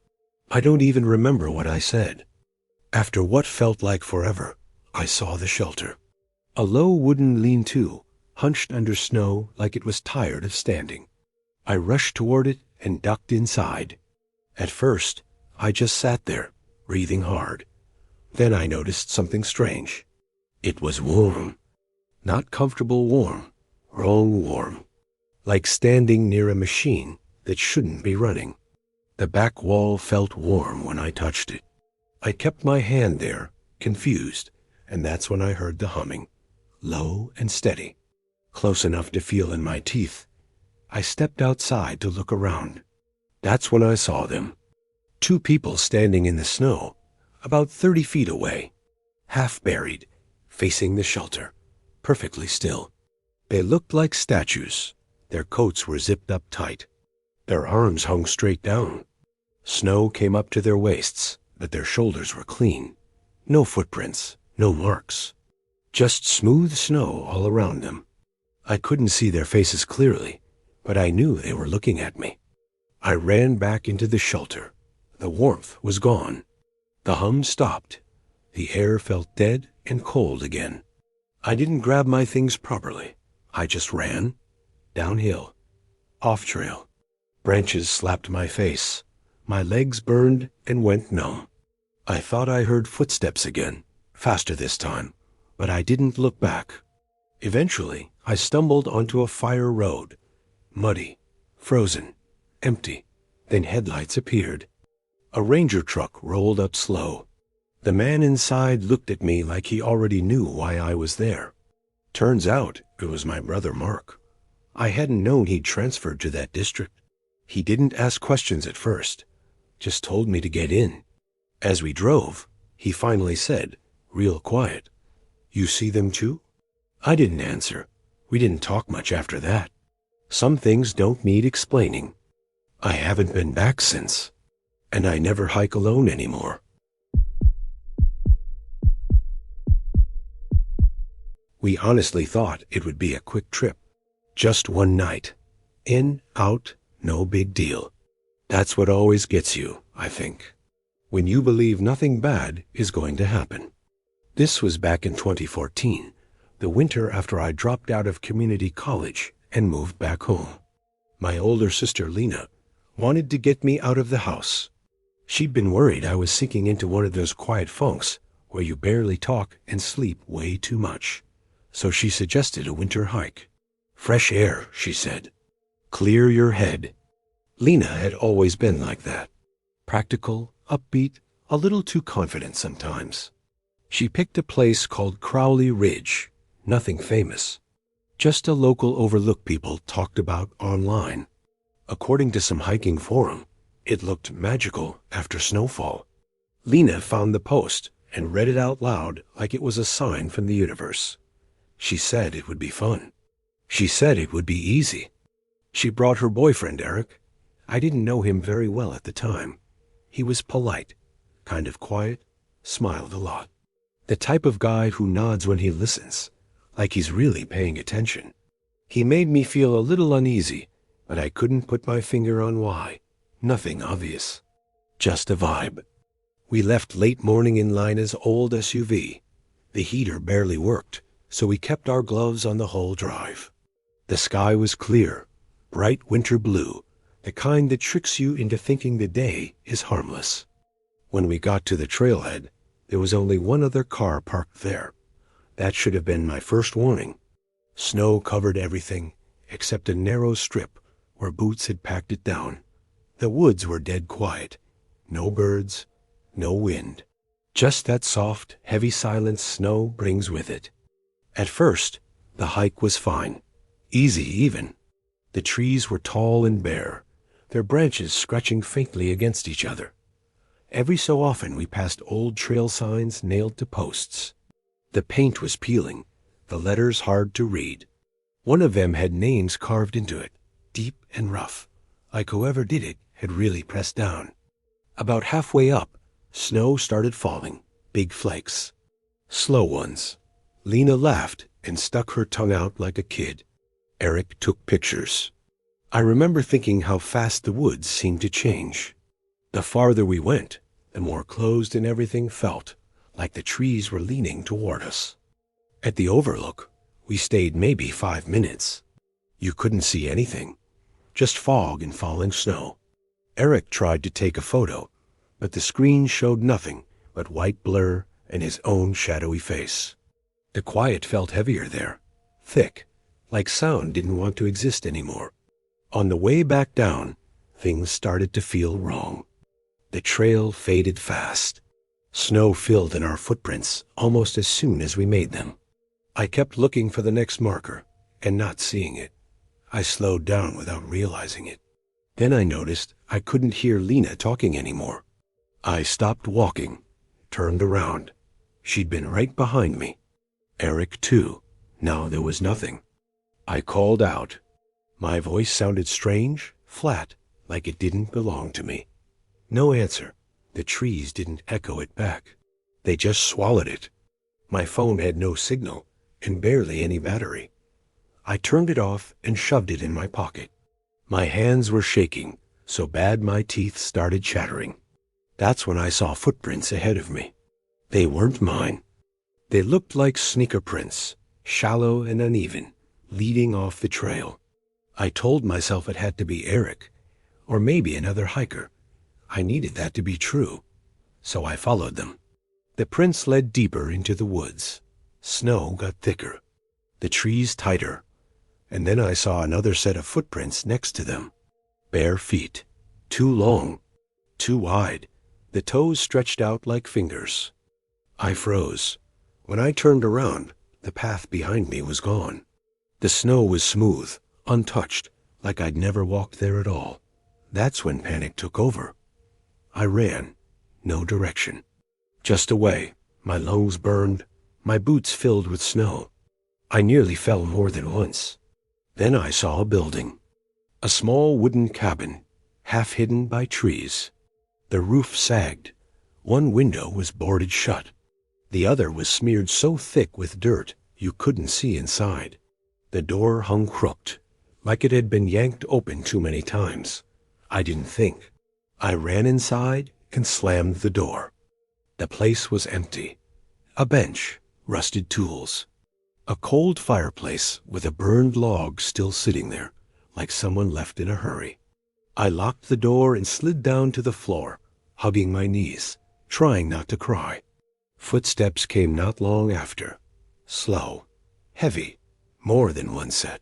I don't even remember what I said. After what felt like forever, I saw the shelter. A low wooden lean-to, hunched under snow like it was tired of standing. I rushed toward it and ducked inside. At first, I just sat there, breathing hard. Then I noticed something strange. It was warm. Not comfortable warm, wrong warm. Like standing near a machine that shouldn't be running. The back wall felt warm when I touched it. I kept my hand there, confused, and that's when I heard the humming. Low and steady. Close enough to feel in my teeth. I stepped outside to look around. That's when I saw them. 2 people standing in the snow, about 30 feet away. Half buried, facing the shelter, perfectly still. They looked like statues. Their coats were zipped up tight. Their arms hung straight down. Snow came up to their waists, but their shoulders were clean. No footprints, no marks. Just smooth snow all around them. I couldn't see their faces clearly, but I knew they were looking at me. I ran back into the shelter. The warmth was gone. The hum stopped. The air felt dead and cold again. I didn't grab my things properly. I just ran. Downhill. Off trail. Branches slapped my face. My legs burned and went numb. I thought I heard footsteps again, faster this time, but I didn't look back. Eventually, I stumbled onto a fire road. Muddy, frozen, empty. Then headlights appeared. A ranger truck rolled up slow. The man inside looked at me like he already knew why I was there. Turns out it was my brother Mark. I hadn't known he'd transferred to that district. He didn't ask questions at first, just told me to get in. As we drove, he finally said, real quiet, "You see them too?" I didn't answer. We didn't talk much after that. Some things don't need explaining. I haven't been back since, and I never hike alone anymore. We honestly thought it would be a quick trip. Just one night. In, out, no big deal. That's what always gets you, I think. When you believe nothing bad is going to happen. This was back in 2014, the winter after I dropped out of community college and moved back home. My older sister Lena wanted to get me out of the house. She'd been worried I was sinking into one of those quiet funks where you barely talk and sleep way too much. So she suggested a winter hike. Fresh air, she said. Clear your head. Lena had always been like that. Practical, upbeat, a little too confident sometimes. She picked a place called Crowley Ridge. Nothing famous. Just a local overlook people talked about online. According to some hiking forum, it looked magical after snowfall. Lena found the post and read it out loud like it was a sign from the universe. She said it would be fun. She said it would be easy. She brought her boyfriend, Eric. I didn't know him very well at the time. He was polite, kind of quiet, smiled a lot. The type of guy who nods when he listens, like he's really paying attention. He made me feel a little uneasy, but I couldn't put my finger on why. Nothing obvious. Just a vibe. We left late morning in Lina's old SUV. The heater barely worked, so we kept our gloves on the whole drive. The sky was clear, bright winter blue, the kind that tricks you into thinking the day is harmless. When we got to the trailhead, there was only one other car parked there. That should have been my first warning. Snow covered everything, except a narrow strip where boots had packed it down. The woods were dead quiet. No birds, no wind. Just that soft, heavy silence snow brings with it. At first, the hike was fine. Easy, even. The trees were tall and bare, their branches scratching faintly against each other. Every so often we passed old trail signs nailed to posts. The paint was peeling, the letters hard to read. One of them had names carved into it, deep and rough, like whoever did it had really pressed down. About halfway up, snow started falling, big flakes. Slow ones. Lena laughed and stuck her tongue out like a kid. Eric took pictures. I remember thinking how fast the woods seemed to change. The farther we went, the more closed and everything felt, like the trees were leaning toward us. At the overlook, we stayed maybe 5 minutes. You couldn't see anything, just fog and falling snow. Eric tried to take a photo, but the screen showed nothing but white blur and his own shadowy face. The quiet felt heavier there, thick, like sound didn't want to exist anymore. On the way back down, things started to feel wrong. The trail faded fast. Snow filled in our footprints almost as soon as we made them. I kept looking for the next marker and not seeing it. I slowed down without realizing it. Then I noticed I couldn't hear Lena talking anymore. I stopped walking, turned around. She'd been right behind me. Eric, too. Now there was nothing. I called out. My voice sounded strange, flat, like it didn't belong to me. No answer. The trees didn't echo it back. They just swallowed it. My phone had no signal and barely any battery. I turned it off and shoved it in my pocket. My hands were shaking so bad my teeth started chattering. That's when I saw footprints ahead of me. They weren't mine. They looked like sneaker prints, shallow and uneven, leading off the trail. I told myself it had to be Eric, or maybe another hiker. I needed that to be true, so I followed them. The prints led deeper into the woods. Snow got thicker, the trees tighter, and then I saw another set of footprints next to them. Bare feet, too long, too wide, the toes stretched out like fingers. I froze. When I turned around, the path behind me was gone. The snow was smooth, untouched, like I'd never walked there at all. That's when panic took over. I ran, no direction. Just away, my lungs burned, my boots filled with snow. I nearly fell more than once. Then I saw a building. A small wooden cabin, half hidden by trees. The roof sagged. One window was boarded shut. The other was smeared so thick with dirt you couldn't see inside. The door hung crooked, like it had been yanked open too many times. I didn't think. I ran inside and slammed the door. The place was empty. A bench, rusted tools. A cold fireplace with a burned log still sitting there, like someone left in a hurry. I locked the door and slid down to the floor, hugging my knees, trying not to cry. Footsteps came not long after. Slow, heavy, more than one set.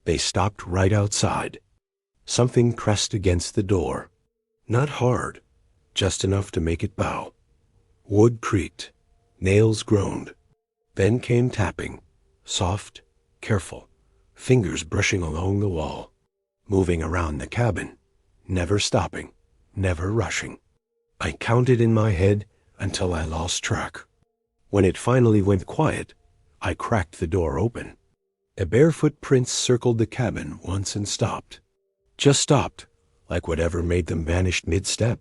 They stopped right outside. Something pressed against the door. Not hard, just enough to make it bow. Wood creaked, nails groaned. Then came tapping, soft, careful, fingers brushing along the wall, moving around the cabin, never stopping, never rushing. I counted in my head until I lost track. When it finally went quiet, I cracked the door open. A barefoot prince circled the cabin once and stopped. Just stopped, like whatever made them vanish mid-step.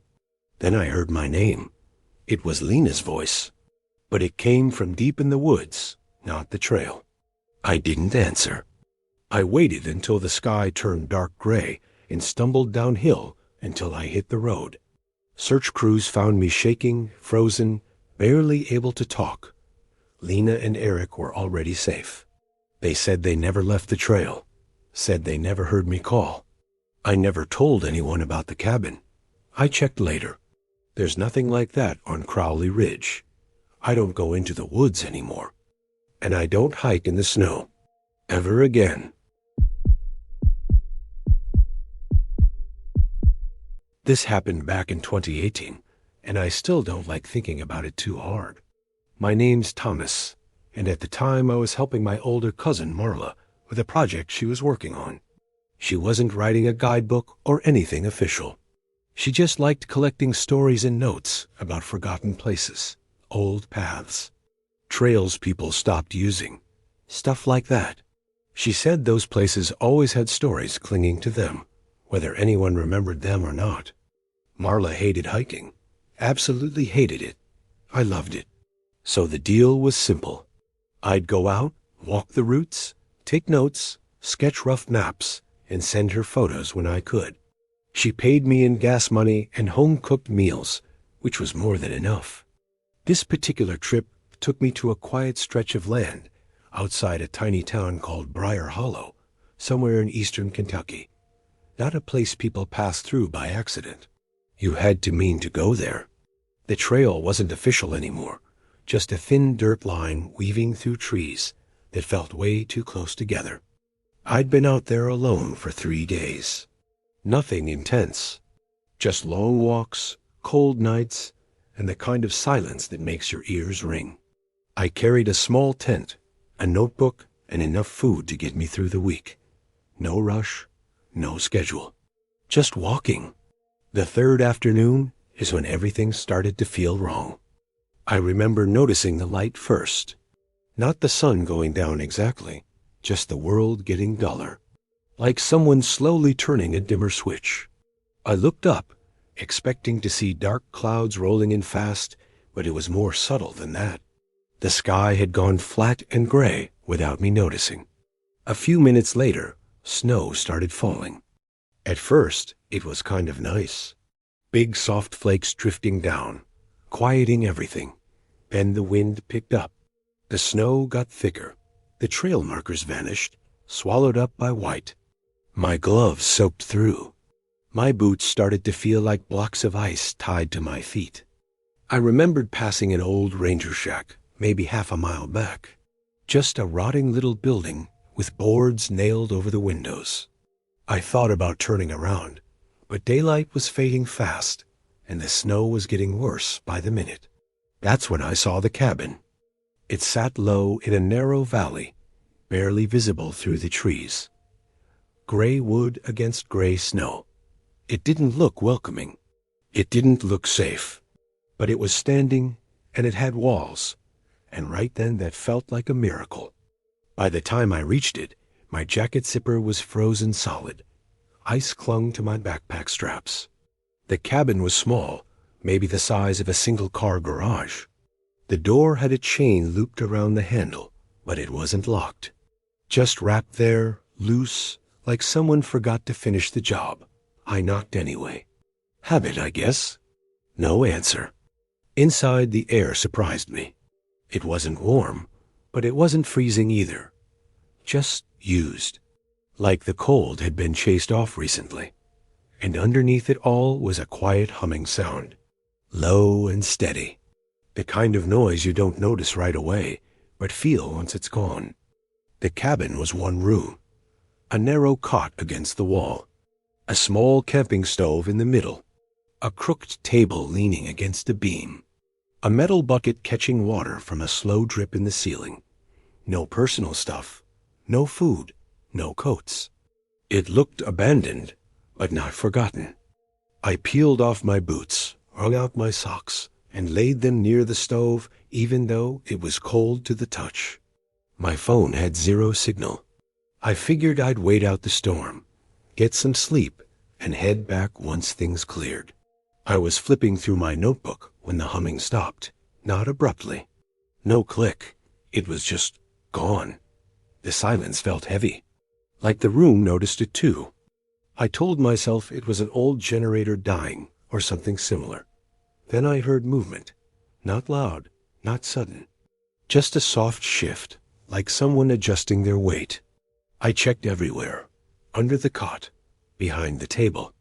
Then I heard my name. It was Lena's voice, but it came from deep in the woods, not the trail. I didn't answer. I waited until the sky turned dark gray and stumbled downhill until I hit the road. Search crews found me shaking, frozen, barely able to talk. Lena and Eric were already safe. They said they never left the trail, said they never heard me call. I never told anyone about the cabin. I checked later. There's nothing like that on Crowley Ridge. I don't go into the woods anymore. And I don't hike in the snow. Ever again. This happened back in 2018, and I still don't like thinking about it too hard. My name's Thomas, and at the time I was helping my older cousin Marla with a project she was working on. She wasn't writing a guidebook or anything official. She just liked collecting stories and notes about forgotten places, old paths, trails people stopped using, stuff like that. She said those places always had stories clinging to them, whether anyone remembered them or not. Marla hated hiking, absolutely hated it. I loved it. So the deal was simple. I'd go out, walk the routes, take notes, sketch rough maps, and send her photos when I could. She paid me in gas money and home-cooked meals, which was more than enough. This particular trip took me to a quiet stretch of land outside a tiny town called Briar Hollow, somewhere in eastern Kentucky. Not a place people pass through by accident. You had to mean to go there. The trail wasn't official anymore, just a thin dirt line weaving through trees that felt way too close together. I'd been out there alone for 3 days. Nothing intense, just long walks, cold nights, and the kind of silence that makes your ears ring. I carried a small tent, a notebook, and enough food to get me through the week. No rush, no schedule. Just walking. The third afternoon is when everything started to feel wrong. I remember noticing the light first. Not the sun going down exactly, just the world getting duller. Like someone slowly turning a dimmer switch. I looked up, expecting to see dark clouds rolling in fast, but it was more subtle than that. The sky had gone flat and gray without me noticing. A few minutes later, snow started falling. At first, it was kind of nice. Big soft flakes drifting down, quieting everything. Then the wind picked up. The snow got thicker. The trail markers vanished, swallowed up by white. My gloves soaked through. My boots started to feel like blocks of ice tied to my feet. I remembered passing an old ranger shack, maybe half a mile back. Just a rotting little building with boards nailed over the windows. I thought about turning around, but daylight was fading fast, and the snow was getting worse by the minute. That's when I saw the cabin. It sat low in a narrow valley, barely visible through the trees. Gray wood against gray snow. It didn't look welcoming. It didn't look safe. But it was standing, and it had walls, and right then that felt like a miracle. By the time I reached it, my jacket zipper was frozen solid. Ice clung to my backpack straps. The cabin was small, maybe the size of a single-car garage. The door had a chain looped around the handle, but it wasn't locked. Just wrapped there, loose, like someone forgot to finish the job. I knocked anyway. Habit, I guess. No answer. Inside, the air surprised me. It wasn't warm, but it wasn't freezing either. Just used. Like the cold had been chased off recently. And underneath it all was a quiet humming sound. Low and steady. The kind of noise you don't notice right away, but feel once it's gone. The cabin was one room. A narrow cot against the wall. A small camping stove in the middle. A crooked table leaning against a beam. A metal bucket catching water from a slow drip in the ceiling. No personal stuff. No food. No coats. It looked abandoned, but not forgotten. I peeled off my boots, wrung out my socks, and laid them near the stove, even though it was cold to the touch. My phone had 0 signal. I figured I'd wait out the storm, get some sleep, and head back once things cleared. I was flipping through my notebook when the humming stopped, not abruptly. No click. It was just gone. The silence felt heavy, like the room noticed it too. I told myself it was an old generator dying or something similar. Then I heard movement. Not loud, not sudden. Just a soft shift, like someone adjusting their weight. I checked everywhere. Under the cot, behind the table.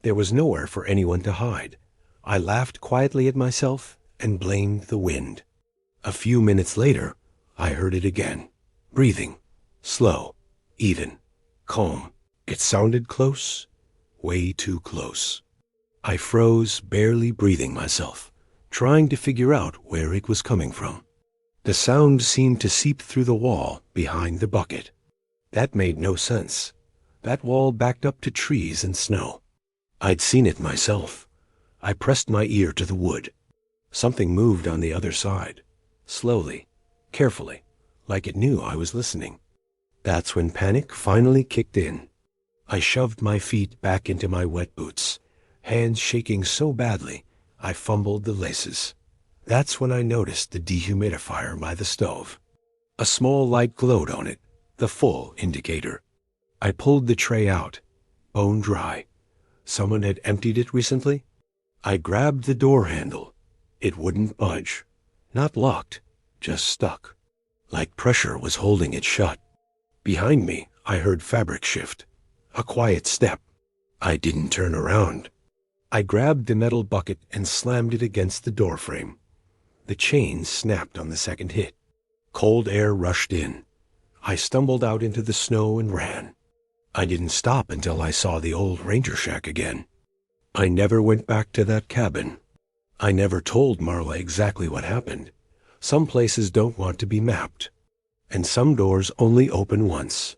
There was nowhere for anyone to hide. I laughed quietly at myself and blamed the wind. A few minutes later, I heard it again. Breathing. Slow. Even. Calm. It sounded close. Way too close. I froze, barely breathing myself, trying to figure out where it was coming from. The sound seemed to seep through the wall behind the bucket. That made no sense. That wall backed up to trees and snow. I'd seen it myself. I pressed my ear to the wood. Something moved on the other side. Slowly, carefully, like it knew I was listening. That's when panic finally kicked in. I shoved my feet back into my wet boots, hands shaking so badly I fumbled the laces. That's when I noticed the dehumidifier by the stove. A small light glowed on it, the full indicator. I pulled the tray out, bone dry. Someone had emptied it recently? I grabbed the door handle. It wouldn't budge. Not locked, just stuck. Like pressure was holding it shut. Behind me, I heard fabric shift. A quiet step. I didn't turn around. I grabbed the metal bucket and slammed it against the doorframe. The chain snapped on the second hit. Cold air rushed in. I stumbled out into the snow and ran. I didn't stop until I saw the old ranger shack again. I never went back to that cabin. I never told Marla exactly what happened. Some places don't want to be mapped. And some doors only open once.